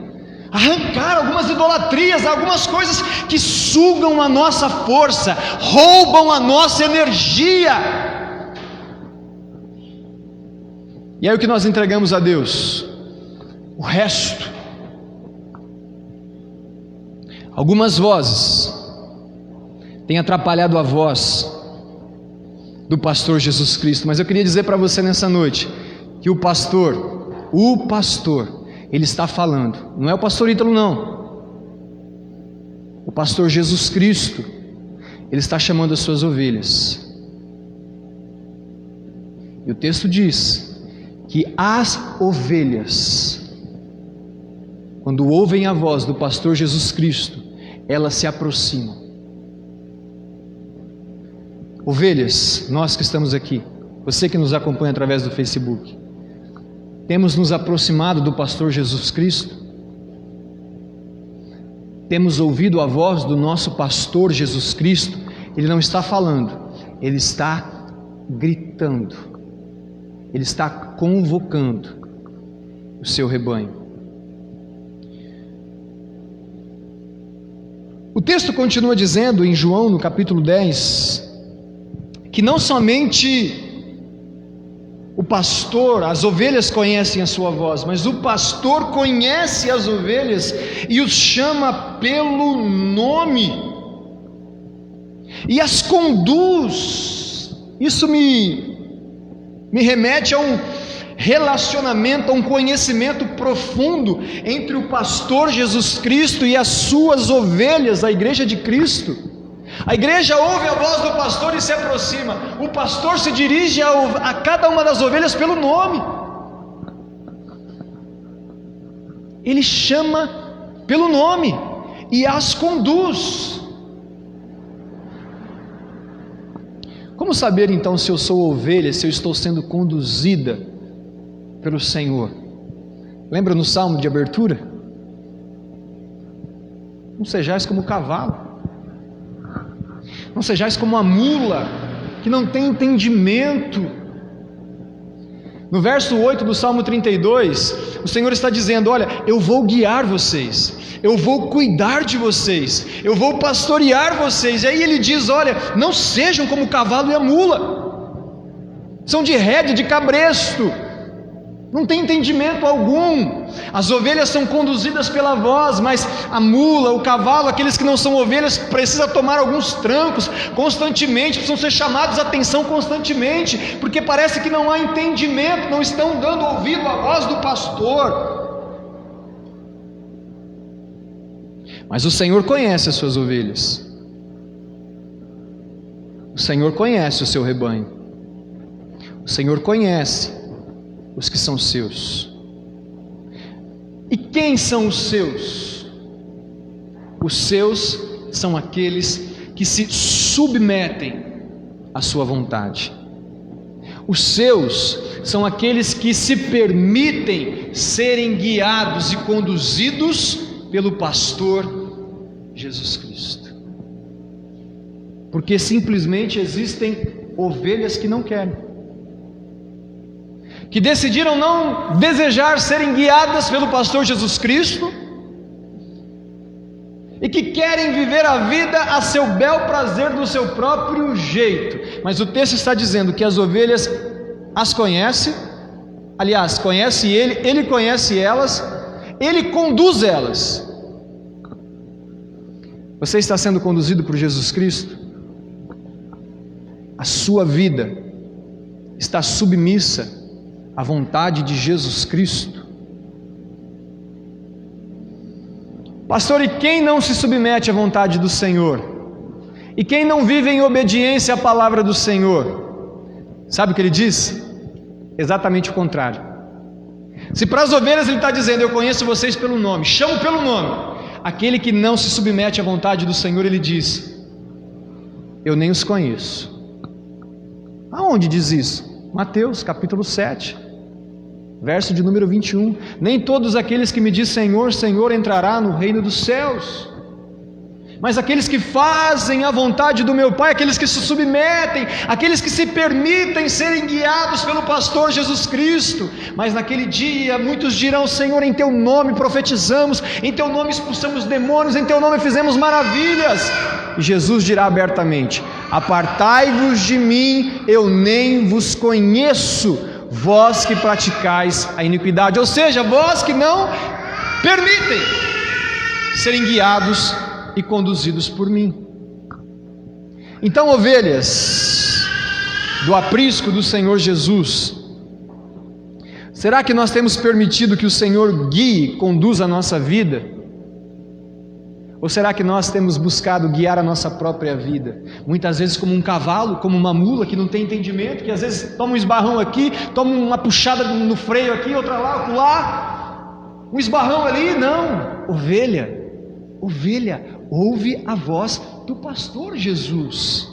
arrancar algumas idolatrias, algumas coisas que sugam a nossa força, roubam a nossa energia. E aí o que nós entregamos a Deus? O resto. Algumas vozes têm atrapalhado a voz do pastor Jesus Cristo, mas eu queria dizer para você nessa noite que o pastor, ele está falando, não é o pastor Ítalo não, o pastor Jesus Cristo, ele está chamando as suas ovelhas, e o texto diz que as ovelhas, quando ouvem a voz do pastor Jesus Cristo, elas se aproximam. Ovelhas, nós que estamos aqui, você que nos acompanha através do Facebook, temos nos aproximado do pastor Jesus Cristo? Temos ouvido a voz do nosso pastor Jesus Cristo? Ele não está falando, ele está gritando, ele está convocando o seu rebanho. O texto continua dizendo em João, no capítulo 10, que não somente o pastor, as ovelhas conhecem a sua voz, mas o pastor conhece as ovelhas e os chama pelo nome e as conduz. Isso me remete a um relacionamento, a um conhecimento profundo entre o pastor Jesus Cristo e as suas ovelhas, a igreja de Cristo. A igreja ouve a voz do pastor e se aproxima. O pastor se dirige a cada uma das ovelhas pelo nome. Ele chama pelo nome e as conduz. Como saber então se eu sou ovelha, se eu estou sendo conduzida pelo Senhor? Lembra no salmo de abertura? Não sejais como o cavalo, não sejais como a mula, que não tem entendimento. No verso 8 do Salmo 32, o Senhor está dizendo: olha, eu vou guiar vocês, eu vou cuidar de vocês, eu vou pastorear vocês. E aí ele diz: olha, não sejam como o cavalo e a mula, são de rédea, de cabresto, Não tem entendimento algum. As ovelhas são conduzidas pela voz, mas a mula, o cavalo, aqueles que não são ovelhas, precisam tomar alguns trancos constantemente, precisam ser chamados a atenção constantemente, porque parece que não há entendimento, não estão dando ouvido à voz do pastor. Mas o Senhor conhece as suas ovelhas. O Senhor conhece o seu rebanho. O Senhor conhece os que são seus. E quem são os seus? Os seus são aqueles que se submetem à sua vontade. Os seus são aqueles que se permitem serem guiados e conduzidos pelo pastor Jesus Cristo. Porque simplesmente existem ovelhas que não querem, que decidiram não desejar serem guiadas pelo pastor Jesus Cristo e que querem viver a vida a seu bel prazer, do seu próprio jeito. Mas o texto está dizendo que as ovelhas as conhece, aliás, conhece ele conhece elas, ele conduz elas. Você está sendo conduzido por Jesus Cristo? A sua vida está submissa à vontade de Jesus Cristo? Pastor, e quem não se submete à vontade do Senhor? E quem não vive em obediência à palavra do Senhor? Sabe o que ele diz? Exatamente o contrário. Se para as ovelhas ele está dizendo: eu conheço vocês pelo nome, chamo pelo nome. Aquele que não se submete à vontade do Senhor, ele diz: eu nem os conheço. Aonde diz isso? Mateus capítulo 7, verso de número 21. Nem todos aqueles que me dizem Senhor, Senhor entrará no reino dos céus, mas aqueles que fazem a vontade do meu Pai, aqueles que se submetem, aqueles que se permitem serem guiados pelo pastor Jesus Cristo. Mas naquele dia muitos dirão: Senhor, em teu nome profetizamos, em teu nome expulsamos demônios, em teu nome fizemos maravilhas. E Jesus dirá abertamente: apartai-vos de mim, eu nem vos conheço, vós que praticais a iniquidade. Ou seja, vós que não permitem serem guiados e conduzidos por mim. Então, ovelhas do aprisco do Senhor Jesus, será que nós temos permitido que o Senhor guie, conduza a nossa vida? Ou será que nós temos buscado guiar a nossa própria vida? Muitas vezes como um cavalo, como uma mula que não tem entendimento, que às vezes toma um esbarrão aqui, toma uma puxada no freio aqui, outra lá, acolá, um esbarrão ali. Não, ovelha ouve a voz do pastor Jesus.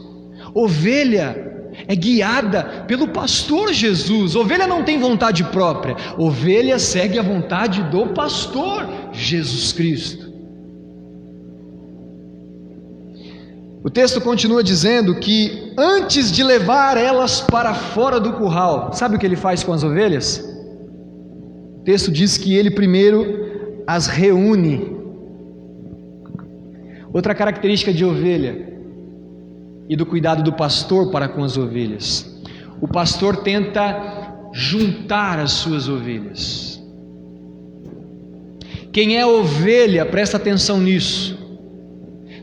Ovelha é guiada pelo pastor Jesus. Ovelha não tem vontade própria, ovelha segue a vontade do pastor Jesus Cristo. O texto continua dizendo que antes de levar elas para fora do curral, sabe o que ele faz com as ovelhas? O texto diz que ele primeiro as reúne. Outra característica de ovelha e do cuidado do pastor para com as ovelhas: o pastor tenta juntar as suas ovelhas. Quem é ovelha, presta atenção nisso,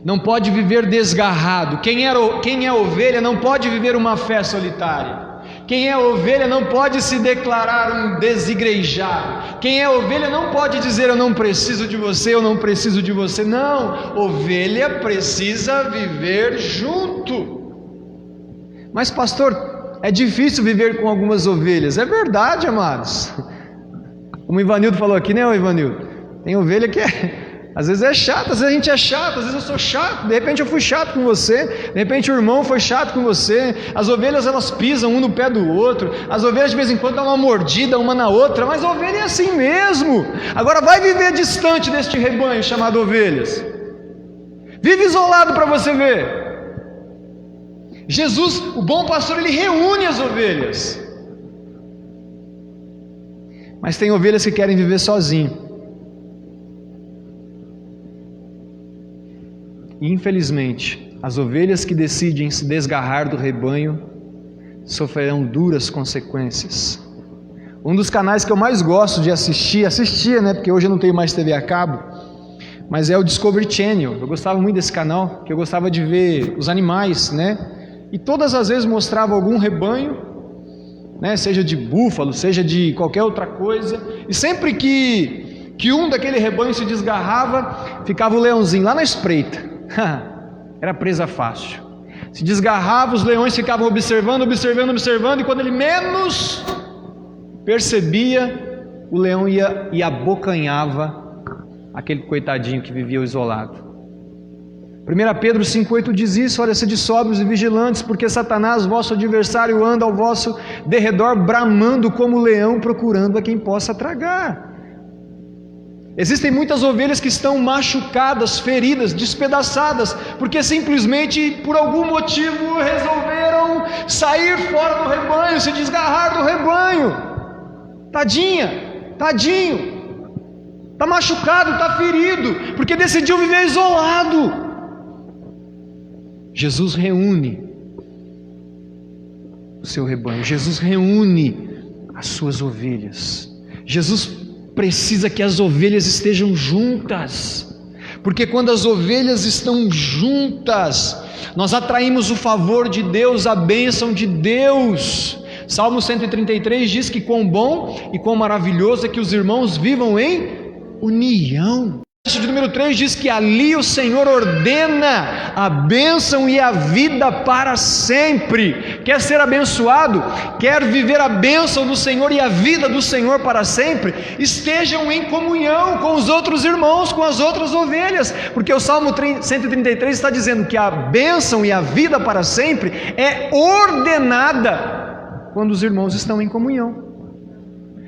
não pode viver desgarrado. Quem é ovelha não pode viver uma fé solitária. Quem é ovelha não pode se declarar um desigrejado. Quem é ovelha não pode dizer: eu não preciso de você, eu não preciso de você. Não, ovelha precisa viver junto. Mas pastor, é difícil viver com algumas ovelhas. É verdade, amados. Como o Ivanildo falou aqui, né, Ivanildo? Tem ovelha que às vezes é chato, às vezes a gente é chato, às vezes eu sou chato, de repente eu fui chato com você, de repente o irmão foi chato com você. As ovelhas, elas pisam um no pé do outro, as ovelhas de vez em quando dão uma mordida uma na outra, mas a ovelha é assim mesmo. Agora vai viver distante deste rebanho chamado ovelhas, vive isolado para você ver. Jesus, o bom pastor, ele reúne as ovelhas. Mas tem ovelhas que querem viver sozinho. E infelizmente, as ovelhas que decidem se desgarrar do rebanho sofrerão duras consequências. Um dos canais que eu mais gosto de assistia, né, porque hoje eu não tenho mais TV a cabo, mas é o Discovery Channel. Eu gostava muito desse canal, porque eu gostava de ver os animais, né, e todas as vezes mostrava algum rebanho, né, seja de búfalo, seja de qualquer outra coisa, e sempre que um daquele rebanho se desgarrava, ficava o leãozinho lá na espreita. Era presa fácil. Se desgarrava, os leões ficavam observando, e quando ele menos percebia, o leão ia e abocanhava aquele coitadinho que vivia isolado. 1 Pedro 5,8 diz isso: olha, sede sóbrios e vigilantes, porque Satanás, vosso adversário, anda ao vosso derredor, bramando como leão, procurando a quem possa tragar. Existem muitas ovelhas que estão machucadas, feridas, despedaçadas, porque simplesmente por algum motivo resolveram sair fora do rebanho, se desgarrar do rebanho. Tadinha, tadinho, está machucado, está ferido, porque decidiu viver isolado. Jesus reúne o seu rebanho, Jesus reúne as suas ovelhas. Jesus precisa que as ovelhas estejam juntas, porque quando as ovelhas estão juntas, nós atraímos o favor de Deus, a bênção de Deus. Salmo 133 diz que quão bom e quão maravilhoso é que os irmãos vivam em união. O verso de número 3 diz que ali o Senhor ordena a bênção e a vida para sempre. Quer ser abençoado? Quer viver a bênção do Senhor e a vida do Senhor para sempre? Estejam em comunhão com os outros irmãos, com as outras ovelhas, porque o Salmo 133 está dizendo que a bênção e a vida para sempre é ordenada quando os irmãos estão em comunhão.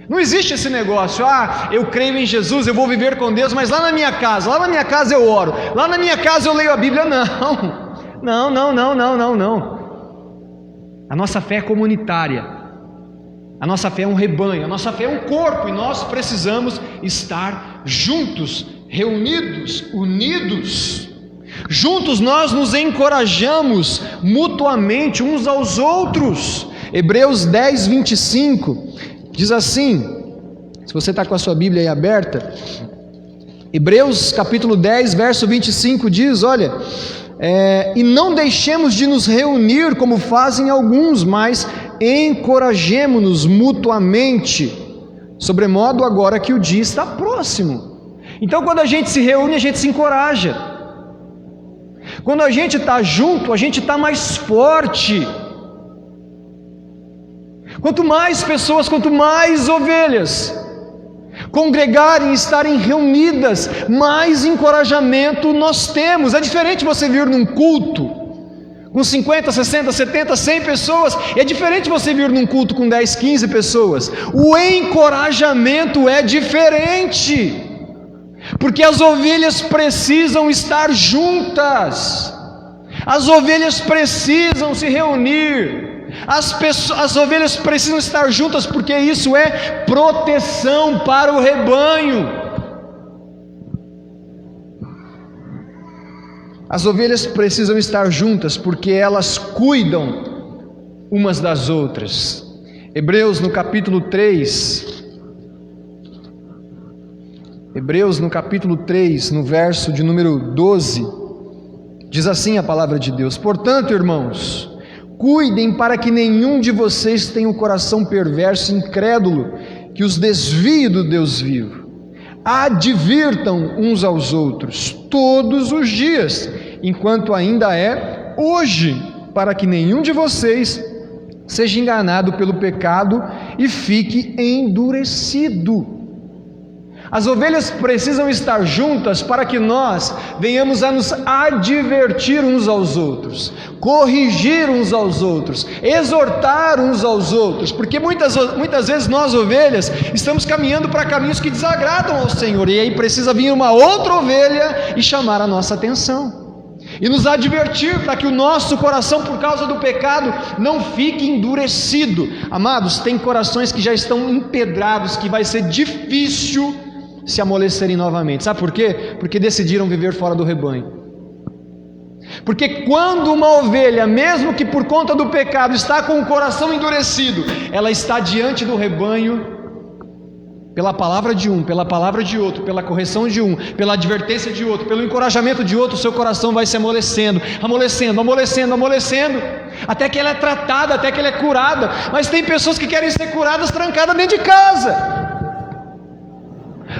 Não existe esse negócio, eu creio em Jesus, eu vou viver com Deus, mas lá na minha casa eu oro, lá na minha casa eu leio a Bíblia. Não. A nossa fé é comunitária, a nossa fé é um rebanho, a nossa fé é um corpo, e nós precisamos estar juntos, reunidos, unidos. Juntos nós nos encorajamos mutuamente uns aos outros. Hebreus 10, 25 diz assim, se você está com a sua Bíblia aí aberta, Hebreus capítulo 10, verso 25 diz, olha, e não deixemos de nos reunir como fazem alguns, mas encorajemo-nos mutuamente, sobremodo agora que o dia está próximo. Então quando a gente se reúne, a gente se encoraja. Quando a gente está junto, a gente está mais forte. Quanto mais pessoas, quanto mais ovelhas congregarem e estarem reunidas, mais encorajamento nós temos. É diferente você vir num culto com 50, 60, 70, 100 pessoas, é diferente você vir num culto com 10, 15 pessoas. O encorajamento é diferente, porque as ovelhas precisam estar juntas, as ovelhas precisam se reunir. As ovelhas precisam estar juntas, porque isso é proteção para o rebanho. As ovelhas precisam estar juntas, porque elas cuidam umas das outras. Hebreus no capítulo 3, no verso de número 12, diz assim a palavra de Deus: portanto, irmãos, cuidem para que nenhum de vocês tenha um coração perverso e incrédulo, que os desvie do Deus vivo. Advirtam uns aos outros todos os dias, enquanto ainda é hoje, para que nenhum de vocês seja enganado pelo pecado e fique endurecido. As ovelhas precisam estar juntas para que nós venhamos a nos advertir uns aos outros, corrigir uns aos outros, exortar uns aos outros, porque muitas vezes nós ovelhas estamos caminhando para caminhos que desagradam ao Senhor, e aí precisa vir uma outra ovelha e chamar a nossa atenção e nos advertir para que o nosso coração, por causa do pecado, não fique endurecido. Amados, tem corações que já estão empedrados, que vai ser difícil se amolecerem novamente. Sabe por quê? Porque decidiram viver fora do rebanho. Porque quando uma ovelha, mesmo que por conta do pecado, está com o coração endurecido, ela está diante do rebanho pela palavra de um, pela palavra de outro, pela correção de um, pela advertência de outro, pelo encorajamento de outro, o seu coração vai se amolecendo, até que ela é tratada, até que ela é curada. Mas tem pessoas que querem ser curadas trancadas dentro de casa,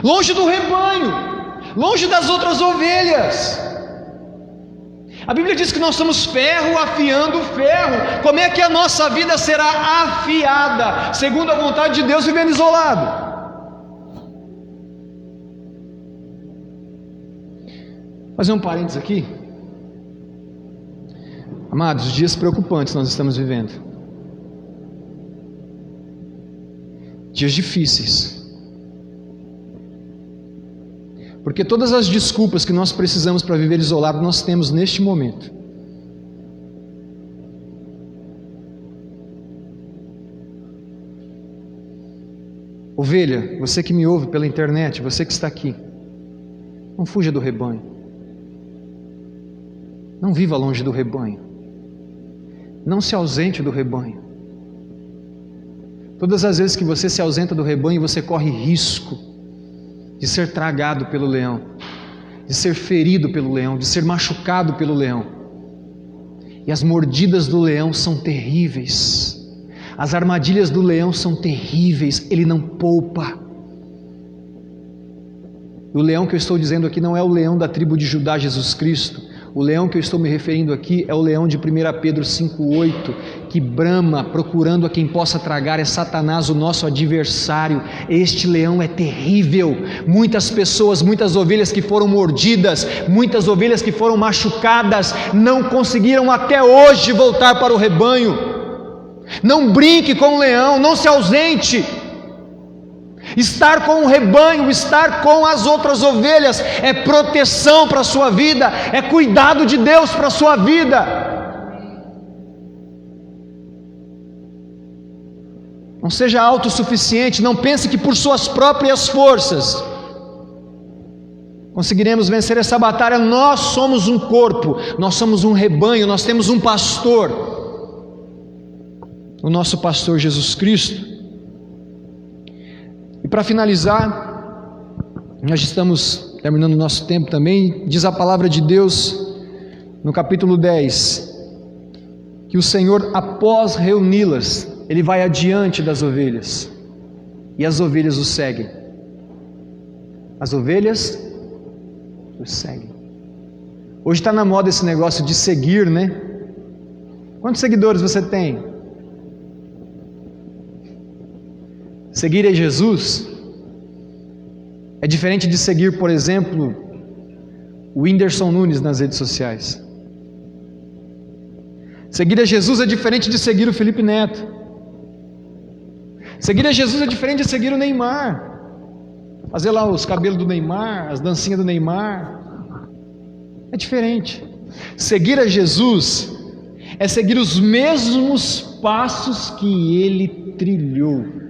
longe do rebanho, longe das outras ovelhas. A Bíblia diz que nós somos ferro afiando ferro. Como é que a nossa vida será afiada, segundo a vontade de Deus, vivendo isolado? Vou fazer um parênteses aqui. Amados, dias preocupantes nós estamos vivendo. Dias difíceis. Porque todas as desculpas que nós precisamos para viver isolado, nós temos neste momento. Ovelha, você que me ouve pela internet, você que está aqui, não fuja do rebanho. Não viva longe do rebanho. Não se ausente do rebanho. Todas as vezes que você se ausenta do rebanho, você corre risco de ser tragado pelo leão, de ser ferido pelo leão, de ser machucado pelo leão. E as mordidas do leão são terríveis, as armadilhas do leão são terríveis, ele não poupa. O leão que eu estou dizendo aqui não é o leão da tribo de Judá, Jesus Cristo. O leão que eu estou me referindo aqui é o leão de 1 Pedro 5,8, que brama procurando a quem possa tragar, é Satanás, o nosso adversário. Este leão é terrível. Muitas pessoas, muitas ovelhas que foram mordidas, muitas ovelhas que foram machucadas, não conseguiram até hoje voltar para o rebanho. Não brinque com o leão, não se ausente. Estar com o rebanho, estar com as outras ovelhas é proteção para a sua vida, é cuidado de Deus para a sua vida. Não seja autossuficiente, não pense que por suas próprias forças conseguiremos vencer essa batalha. Nós somos um corpo, nós somos um rebanho, nós temos um pastor, o nosso pastor Jesus Cristo. E para finalizar, nós estamos terminando o nosso tempo também. Diz a palavra de Deus no capítulo 10 que o Senhor, após reuni-las, Ele vai adiante das ovelhas e as ovelhas o seguem. As ovelhas o seguem. Hoje está na moda esse negócio de seguir, né? Quantos seguidores você tem? Seguir a Jesus é diferente de seguir, por exemplo, o Whindersson Nunes nas redes sociais. Seguir a Jesus é diferente de seguir o Felipe Neto. Seguir a Jesus é diferente de seguir o Neymar. Fazer lá os cabelos do Neymar, as dancinhas do Neymar. É diferente. Seguir a Jesus é seguir os mesmos passos que Ele trilhou.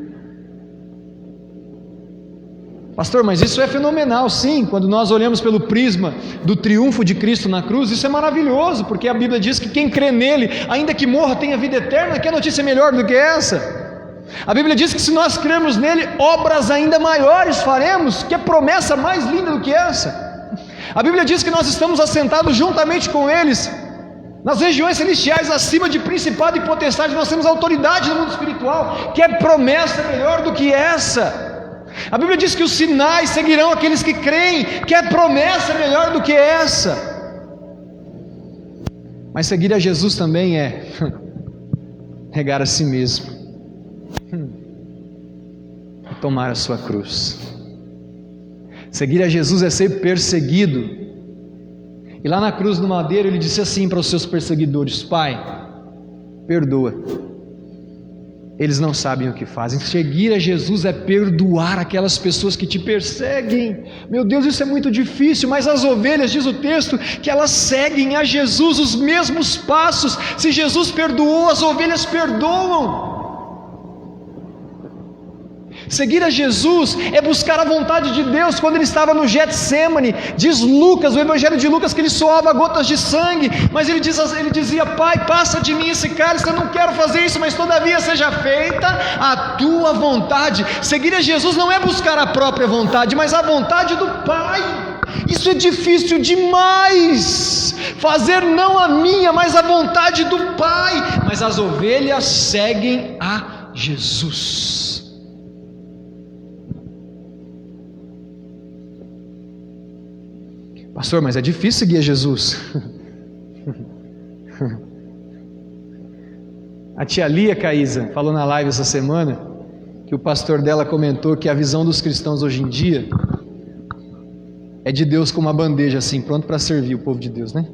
Pastor, mas isso é fenomenal, sim. Quando nós olhamos pelo prisma do triunfo de Cristo na cruz, isso é maravilhoso, porque a Bíblia diz que quem crê nele, ainda que morra, tem a vida eterna. Que notícia melhor do que essa? A Bíblia diz que se nós crermos nele, obras ainda maiores faremos. Que promessa mais linda do que essa? A Bíblia diz que nós estamos assentados juntamente com eles nas regiões celestiais, acima de principado e potestade. Nós temos autoridade no mundo espiritual. Que promessa melhor do que essa? A Bíblia diz que os sinais seguirão aqueles que creem. Que promessa melhor do que essa? Mas seguir a Jesus também é negar a si mesmo, tomar a sua cruz. Seguir a Jesus é ser perseguido. E lá na cruz do madeiro ele disse assim para os seus perseguidores: Pai, perdoa, eles não sabem o que fazem. Seguir a Jesus é perdoar aquelas pessoas que te perseguem. Meu Deus, isso é muito difícil, mas as ovelhas, diz o texto, que elas seguem a Jesus os mesmos passos. Se Jesus perdoou, as ovelhas perdoam. Seguir a Jesus é buscar a vontade de Deus. Quando ele estava no Getsêmani, diz Lucas, o Evangelho de Lucas, que ele suava gotas de sangue, mas ele dizia: Pai, passa de mim esse cálice, eu não quero fazer isso, mas todavia seja feita a tua vontade. Seguir a Jesus não é buscar a própria vontade, mas a vontade do Pai. Isso é difícil demais, fazer não a minha, mas a vontade do Pai. Mas as ovelhas seguem a Jesus. Pastor, mas é difícil seguir a Jesus. A tia Lia Caísa falou na live essa semana que o pastor dela comentou que a visão dos cristãos hoje em dia é de Deus com uma bandeja assim, pronto para servir o povo de Deus, né?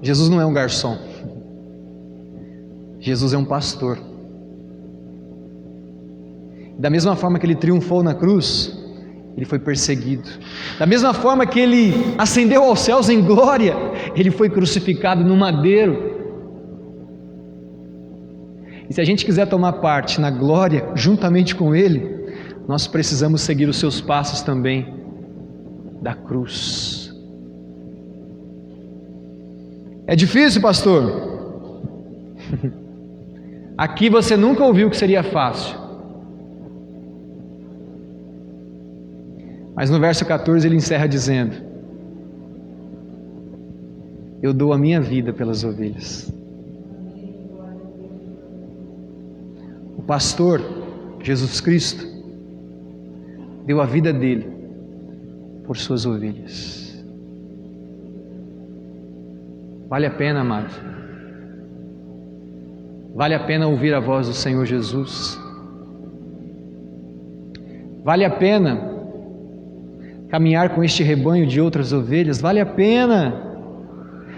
Jesus não é um garçom. Jesus é um pastor. Da mesma forma que ele triunfou na cruz, ele foi perseguido. Da mesma forma que ele ascendeu aos céus em glória, ele foi crucificado no madeiro. E se a gente quiser tomar parte na glória juntamente com ele, nós precisamos seguir os seus passos também da cruz. É difícil, pastor? Aqui você nunca ouviu que seria fácil. Mas no verso 14 ele encerra dizendo: eu dou a minha vida pelas ovelhas. O pastor, Jesus Cristo, deu a vida dele por suas ovelhas. Vale a pena, amado. Vale a pena ouvir a voz do Senhor Jesus. Vale a pena caminhar com este rebanho de outras ovelhas. Vale a pena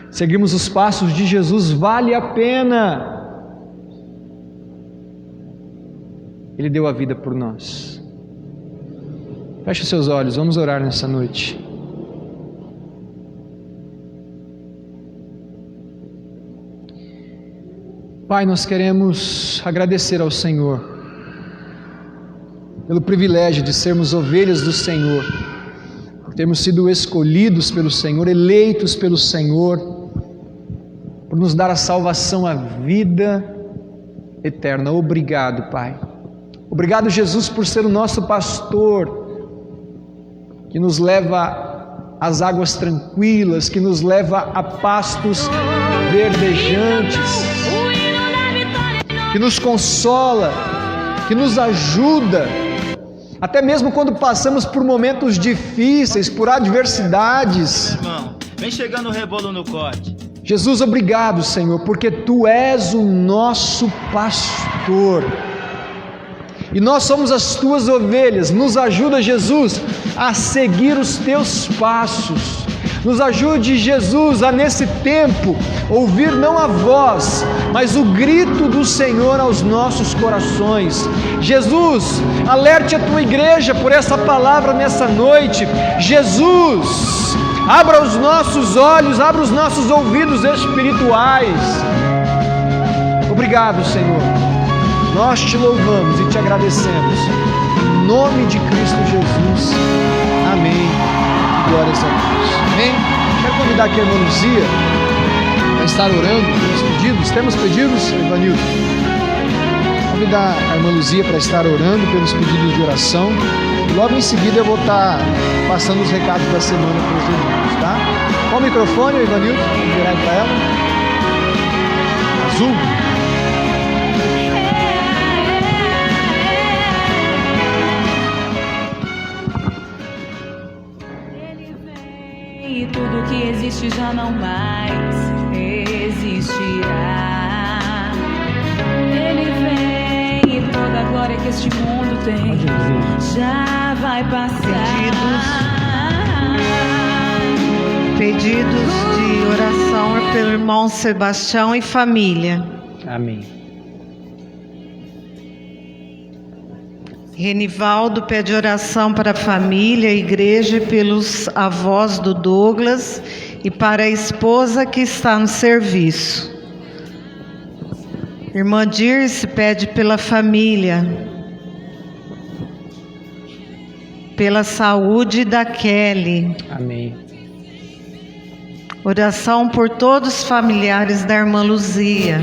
seguirmos os passos de Jesus. Vale a pena. Ele deu a vida por nós. Feche os seus olhos, vamos orar nessa noite. Pai, nós queremos agradecer ao Senhor pelo privilégio de sermos ovelhas do Senhor, por termos sido escolhidos pelo Senhor, eleitos pelo Senhor, por nos dar a salvação, a vida eterna. Obrigado, Pai. Obrigado, Jesus, por ser o nosso pastor, que nos leva às águas tranquilas, que nos leva a pastos verdejantes, que nos consola, que nos ajuda, até mesmo quando passamos por momentos difíceis, por adversidades. Irmão, vem chegando o rebolo no corte. Jesus, obrigado, Senhor, porque Tu és o nosso pastor e nós somos as Tuas ovelhas. Nos ajuda, Jesus, a seguir os Teus passos. Nos ajude, Jesus, a nesse tempo ouvir não a voz, mas o grito do Senhor aos nossos corações. Jesus, alerte a Tua igreja por essa palavra nessa noite. Jesus, abra os nossos olhos, abra os nossos ouvidos espirituais. Obrigado, Senhor. Nós Te louvamos e Te agradecemos. Em nome de Cristo Jesus. Amém. Glórias a Deus. Amém. Quero convidar aqui a irmã Luzia para estar orando pelos pedidos. Temos pedidos, Ivanildo? Convidar a irmã Luzia para estar orando pelos pedidos de oração. E logo em seguida eu vou estar passando os recados da semana para os irmãos, tá? Qual o microfone, Ivanildo? Vou virar para ela. Azul. E tudo que existe já não mais existirá. Ele vem e toda a glória que este mundo tem já vai passar. Pedidos de oração pelo irmão Sebastião e família. Amém. Renivaldo pede oração para a família, a igreja e pelos avós do Douglas e para a esposa que está no serviço. Irmã Dirce pede pela família. pela saúde da Kelly. Amém. Oração por todos os familiares da irmã Luzia.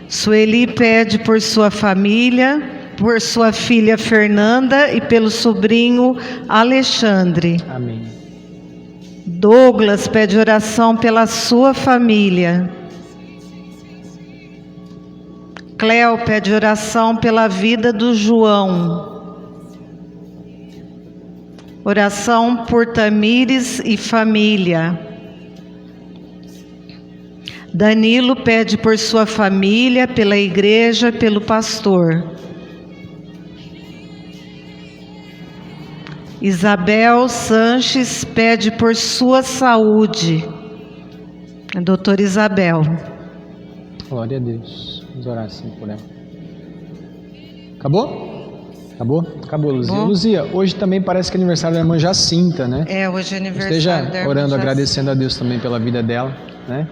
Sueli pede por sua família, por sua filha Fernanda e pelo sobrinho Alexandre. Amém. Douglas pede oração pela sua família. Cléo pede oração pela vida do João. Oração por Tamires e família. Danilo pede por sua família, pela igreja, pelo pastor. Isabel Sanches pede por sua saúde. A doutora Isabel. Glória a Deus. Vamos orar assim por ela. Acabou? Acabou? Acabou, Luzia. Bom. Luzia, hoje também parece que é aniversário da irmã Jacinta, né? Hoje é aniversário Esteja da irmã orando, Jacinta. agradecendo a Deus também pela vida dela, né?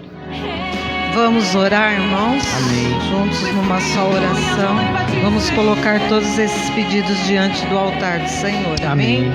Vamos orar, irmãos? Amém. Juntos numa só oração. Vamos colocar todos esses pedidos diante do altar do Senhor. Amém?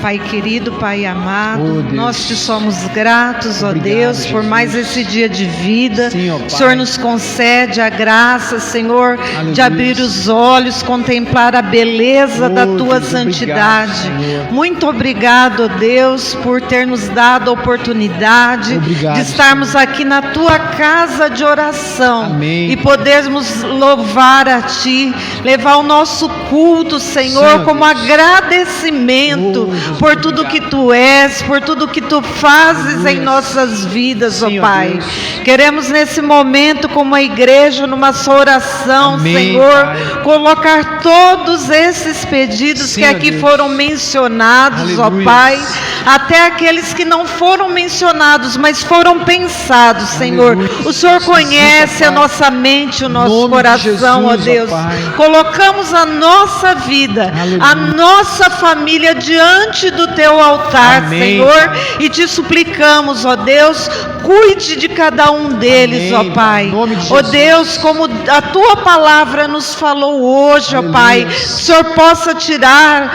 Pai querido, Pai amado, Oh, Deus. nós te somos gratos, ó Obrigado, Deus, por Jesus. mais esse dia de vida. Sim, ó Pai. O Senhor nos concede a graça, Senhor, de Aleluia. abrir os olhos, contemplar a beleza Oh, da Tua Deus, santidade. obrigado, Senhor. Muito obrigado, ó Deus, por ter nos dado a oportunidade Obrigado, de estarmos aqui na Tua casa de oração. Amém. E podermos louvar a Ti, levar o nosso culto, Senhor, Sim, como Deus. agradecimento Oh, Jesus, por tudo obrigado. que Tu és, por tudo que Tu fazes Aleluia. em nossas vidas, Sim, ó ó Pai. Deus. Queremos nesse momento, como a igreja, numa só oração, Amém, Senhor, Pai. colocar todos esses pedidos Sim, que ó aqui Deus. foram mencionados, ó Aleluia. Pai, até aqueles que não foram mencionados, mas foram pensados, Senhor. Aleluia. O Senhor conhece Justiça, a Pai. nossa mente, o nosso Nome de coração, ó Jesus, ó Deus. Pai. Colocamos a nossa vida, Aleluia. a nossa família diante do Teu altar, Amém, Senhor, Pai. e te suplicamos, ó Deus, cuide de cada um deles, Amém, ó Pai. em nome de Ó Jesus. Deus, como a Tua palavra nos falou hoje, ó Aleluia. Pai, que o Senhor possa tirar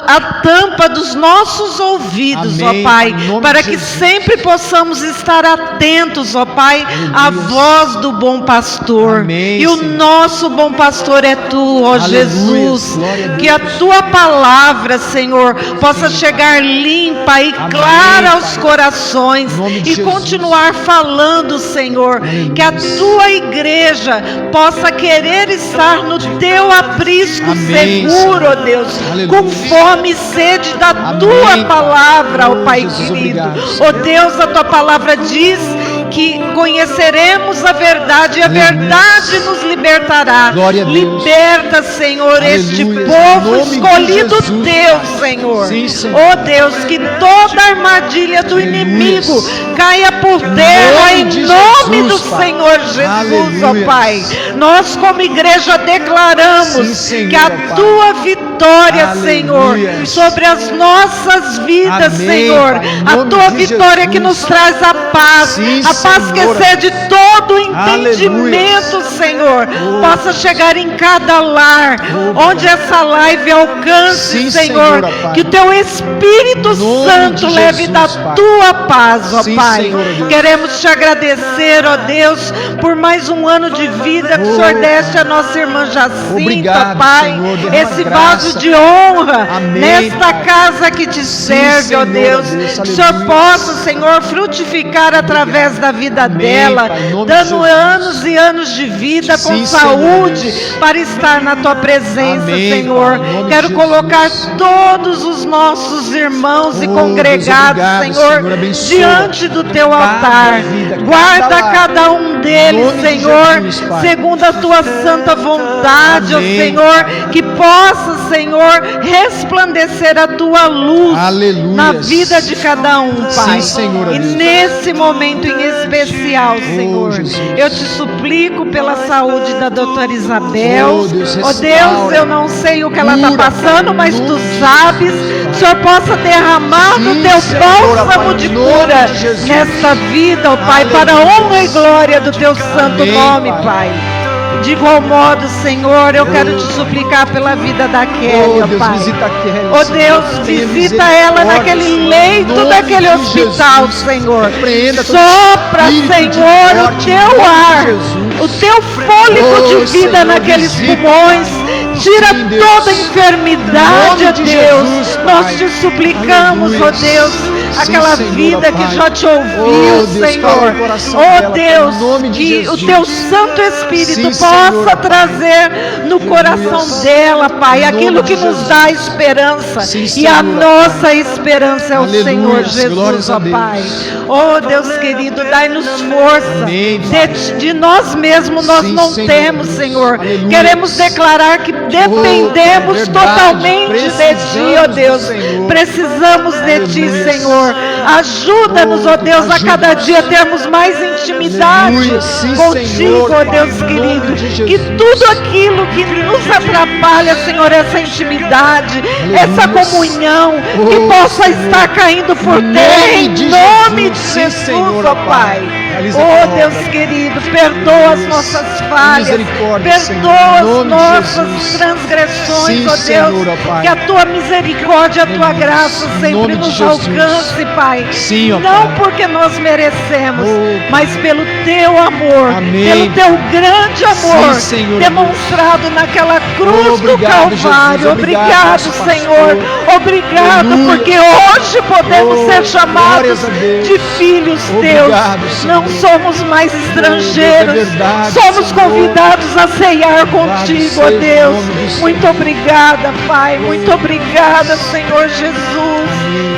a tampa dos nossos ouvidos, Amém, ó Pai, em nome para de que Jesus. sempre possamos estar atentos, ó Pai, à Aleluia. voz do bom pastor. Amém, E o Senhor. nosso bom pastor é Tu, ó Aleluia. Jesus. Glória a Deus. Que a Tua palavra, Senhor, possa chegar limpa e Amém, clara aos Pai. corações Em nome de e Jesus. continuar falando, Senhor. Aleluia. Que a Tua igreja possa querer estar no Teu aprisco Amém, seguro, ó Senhor. Deus, Aleluia. com fome e sede da Amém, Tua Pai. palavra, ó Oh, Pai Jesus, querido. obrigado, Ó Senhor. Deus, a Tua palavra diz que conheceremos a verdade e a Aleluia. verdade nos libertará. Glória a Deus. Liberta, Senhor, este Aleluia. Em povo nome de escolhido Jesus, Teu, Pai. Senhor. Sim, Senhor. Ó Deus, que toda armadilha do Aleluia. inimigo caia por terra nome em de nome Jesus, do Pai. Senhor Jesus, ó Aleluia. Pai. Nós, como igreja, declaramos Sim, Senhor, que a Pai. Tua vitória, Aleluia. Senhor, sobre as nossas vidas, Amém, Senhor, Pai, em a nome Tua de vitória Jesus. que nos traz a paz, Sim, a paz que Senhor. excede todo entendimento, Senhor, possa chegar em cada lar, onde essa live alcance, Sim, Senhor, Senhor, Pai. que o Teu Espírito Em nome Santo de leve Jesus, da Pai. Tua paz, ó Sim, Pai. Senhor, Deus. Queremos te agradecer, ó Deus, por mais um ano de vida que o Senhor Oh, deste a nossa irmã Jacinta, Obrigado, Pai. Senhor, derrama Esse graça. vaso de honra Amém, nesta Pai. casa que te serve, ó Senhor, Deus. Deus, Que o Senhor aleluia. possa, Senhor, frutificar através da vida Amém, dela, Pai, em nome de dando Jesus. anos e anos de vida com Sim, saúde Senhor, para estar na Tua presença, Amém, Senhor. Pai, em nome Quero de colocar Jesus. todos os nossos irmãos e Oh, congregados, Deus, obrigado, Senhor, Senhor, abençoa diante do Teu cada altar. vida, Guarda cada lar. cada um deles, Em nome de Senhor, Jesus, Pai. segundo a Tua santa vontade, ó Amém, Senhor, Pai. que possa, Senhor, resplandecer a Tua luz Aleluia. na vida de cada um, Pai. Sim, Senhor, ó E Deus. nesse momento em especial, Senhor, Jesus. eu te suplico pela saúde da doutora Isabel. Oh, Deus, Ó Deus, restaura. eu não sei o que ela está Cura, passando, Pai, mas em Tu nome de sabes. Jesus, O Senhor possa derramar do Sim, Teu Senhor, bálsamo Pai, de em nome cura de Jesus. nesta vida, ó Pai, Aleluia. para a honra e glória do Teu santo Amém, nome, Pai. Pai. De igual modo, Senhor, eu quero te suplicar pela vida da Kelly, ó Deus, Pai. visita a Kelly, Ó Senhor. Deus, Tenha visita ela misericórdia, naquele Senhor. leito Em nome daquele de hospital, Jesus. Senhor. Repreenda todo Sopra, espírito de Senhor, o morte, em teu nome de ar, Jesus. o teu fôlego Oh, de vida Senhor, naqueles visita, pulmões. Tira Sim, Deus. toda Em enfermidade, nome ó de Deus. Jesus, Nós Pai. te suplicamos, ó Aleluia. Deus, Sim, aquela Senhor, vida ó que Pai. já te ouviu, Oh, Deus, Senhor. fala no coração Ó dela, Deus, Pai, em nome de que Jesus. o teu Santo Espírito Sim, possa Senhor, Pai. trazer no coração dela, Pai, Em aquilo nome que de nos Jesus. dá esperança. Sim, E a Senhor, nossa esperança é o Aleluia. Senhor Glórias Jesus, a ó Deus. Pai. Oh Deus querido, dai-nos força. Amém, Pai. De nós mesmos nós Sim, não Senhor temos, Deus. Senhor. Aleluia. Queremos declarar que dependemos verdade. totalmente de Ti, ó Precisamos Deus. do Senhor. Precisamos de Ti, Aleluia. Senhor. Ajuda-nos, ó Deus, a cada ajuda-nos. dia termos mais intimidade Aleluia. Sim, contigo, Senhor, ó Pai, Deus em nome querido. de Que Jesus. tudo aquilo que nos atrapalha, Senhor, essa intimidade, essa comunhão, que Oh, possa Senhor. estar caindo por Em terra, nome em de nome de Jesus. Sim, Jesus, Senhor, ó ó Pai. Pai. Realiza a Oh tua Deus obra. querido, perdoa as nossas falhas, misericórdia, Senhor, perdoa em as nome de nossas Jesus. transgressões, Sim, ó Deus. Senhor, ó Pai. Que a tua misericórdia, a tua Aleluia. graça Em sempre nome de nos Jesus. alcance, Pai. Sim, ó Não Pai. porque nós merecemos, Oh, mas pelo teu amor, Amém, pelo teu grande amor Sim, Senhor, demonstrado naquela cruz do Obrigado, Calvário. Jesus. Obrigado, Obrigado, nosso Senhor. pastor. Obrigado, Aleluia. porque hoje podemos Oh, ser chamados glórias a Deus. de filhos Obrigado, teus. Senhor. Não somos mais estrangeiros. Deus, é verdade, somos Senhor. convidados a ceiar contigo, ó seja o Deus. nome do Senhor. Muito obrigada, Pai. Muito obrigada, Senhor Jesus.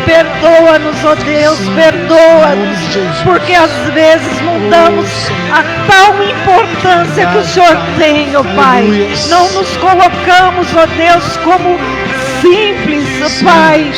Perdoa-nos, ó Deus. Sim, em nome Perdoa-nos. de Jesus. Porque às vezes não damos Senhor. a tal importância que o Senhor tem, ó Pai. Aleluia. Não nos colocamos, ó Deus, como simples, Pai,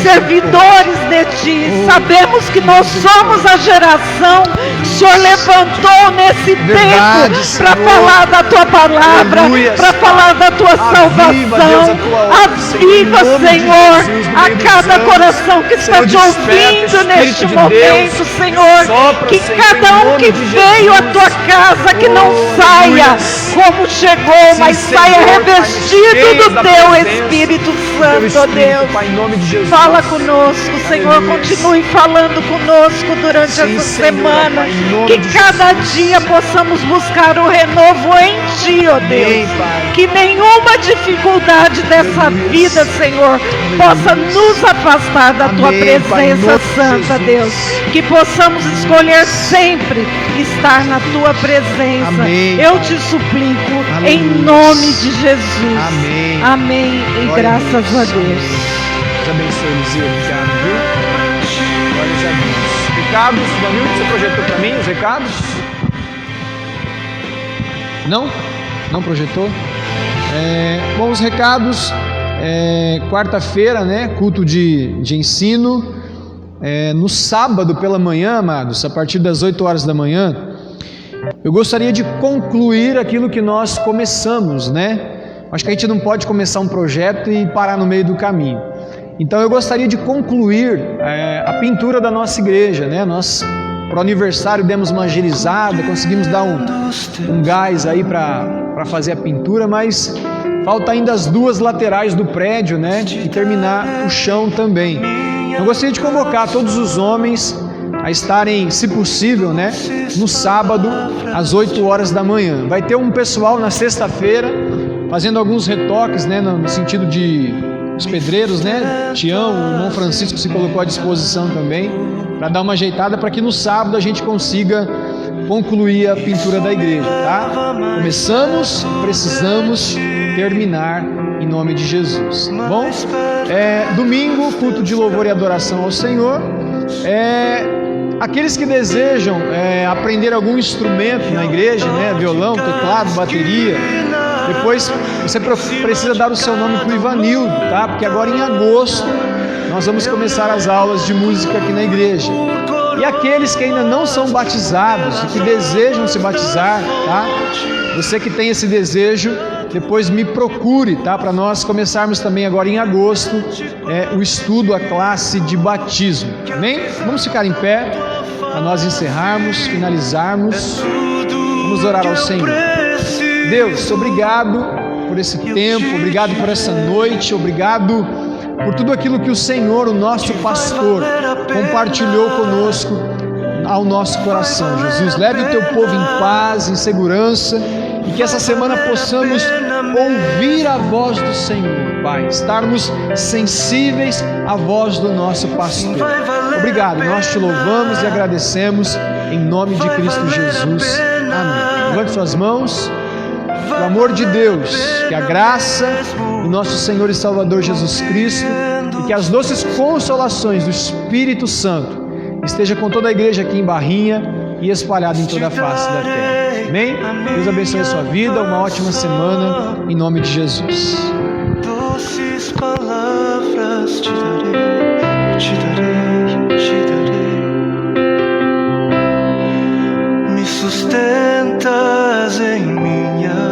servidores de Ti. Sabemos que nós somos a geração que o Senhor levantou nesse Verdade, tempo para Senhor. falar da Tua palavra, Aleluia. para falar da Tua Aviva, salvação. Deus, a Tua obra, Aviva, Senhor, em nome de Senhor, Jesus, no a meio dos cada anos. coração que está Senhor, te desperta, ouvindo Espírito neste de momento, Deus. Senhor. Sopra, Que Senhor, cada em um nome que de veio à Jesus. Tua casa, que não Oh, saia aleluia. como chegou, mas Senhor, saia Pai, revestido cheio do da Teu presença Espírito do Teu Santo, ó Espírito, Deus. Pai, em nome de Jesus. Fala conosco, Senhor, Aleluia. continue falando conosco durante Sim, essa Senhor, semana. Pai, em nome Que de cada dia possamos buscar o renovo em Ti, ó Deus. Amém, Pai. Que nenhuma dificuldade dessa vida, Senhor, possa nos afastar da Tua Amém, Pai, em presença nome de santa, Jesus. Deus. Que possamos escolher sempre estar na Tua presença. Amém, Eu Pai. te suplico, Aleluia. em nome de Jesus. Amém. Amém. E Glória a graças Deus. a Deus. Deus abençoe, Luzia. Obrigado, viu? Glórias a Deus. Recados, Vanildo, você projetou para mim os recados? Não? Não projetou? Bom, os recados, quarta-feira, né? Culto de ensino. No sábado pela manhã, amados, a partir das 8 horas da manhã, eu gostaria de concluir aquilo que nós começamos, né? Acho que a gente não pode começar um projeto e parar no meio do caminho. Então eu gostaria de concluir a pintura da nossa igreja, né? Nós, para o aniversário, demos uma agilizada, conseguimos dar um gás aí para fazer a pintura, mas falta ainda as duas laterais do prédio, né? E terminar o chão também. Eu gostaria de convocar todos os homens a estarem, se possível, né? No sábado, às 8 horas da manhã. Vai ter um pessoal na sexta-feira fazendo alguns retoques, né? No sentido de os pedreiros, né? Tião, o irmão Francisco se colocou à disposição também para dar uma ajeitada para que no sábado a gente consiga concluir a pintura da igreja, tá? Começamos, precisamos terminar em nome de Jesus, tá bom? Domingo, culto de louvor e adoração ao Senhor. Aqueles que desejam aprender algum instrumento na igreja, né? Violão, teclado, bateria. Depois você precisa dar o seu nome para o Ivanildo, tá? Porque agora em agosto nós vamos começar as aulas de música aqui na igreja. E aqueles que ainda não são batizados e que desejam se batizar, tá? Você que tem esse desejo, depois me procure, tá? Para nós começarmos também agora em agosto o estudo, a classe de batismo. Amém? Vamos ficar em pé para nós encerrarmos, finalizarmos. Vamos orar ao Senhor. Deus, obrigado por esse tempo, obrigado por essa noite, obrigado por tudo aquilo que o Senhor, o nosso pastor, compartilhou conosco ao nosso coração. Jesus, leve o teu povo em paz, em segurança, e que essa semana possamos ouvir a voz do Senhor, Pai, estarmos sensíveis à voz do nosso pastor. Obrigado, nós te louvamos e agradecemos em nome de Cristo Jesus. Amém. Levante suas mãos. O amor de Deus, que a graça do nosso Senhor e Salvador Jesus Cristo e que as doces consolações do Espírito Santo esteja com toda a igreja aqui em Barrinha e espalhada em toda a face da terra. Amém? Deus abençoe a sua vida, uma ótima semana, em nome de Jesus. Doces palavras te darei, te darei, te darei. Me sustentas em minha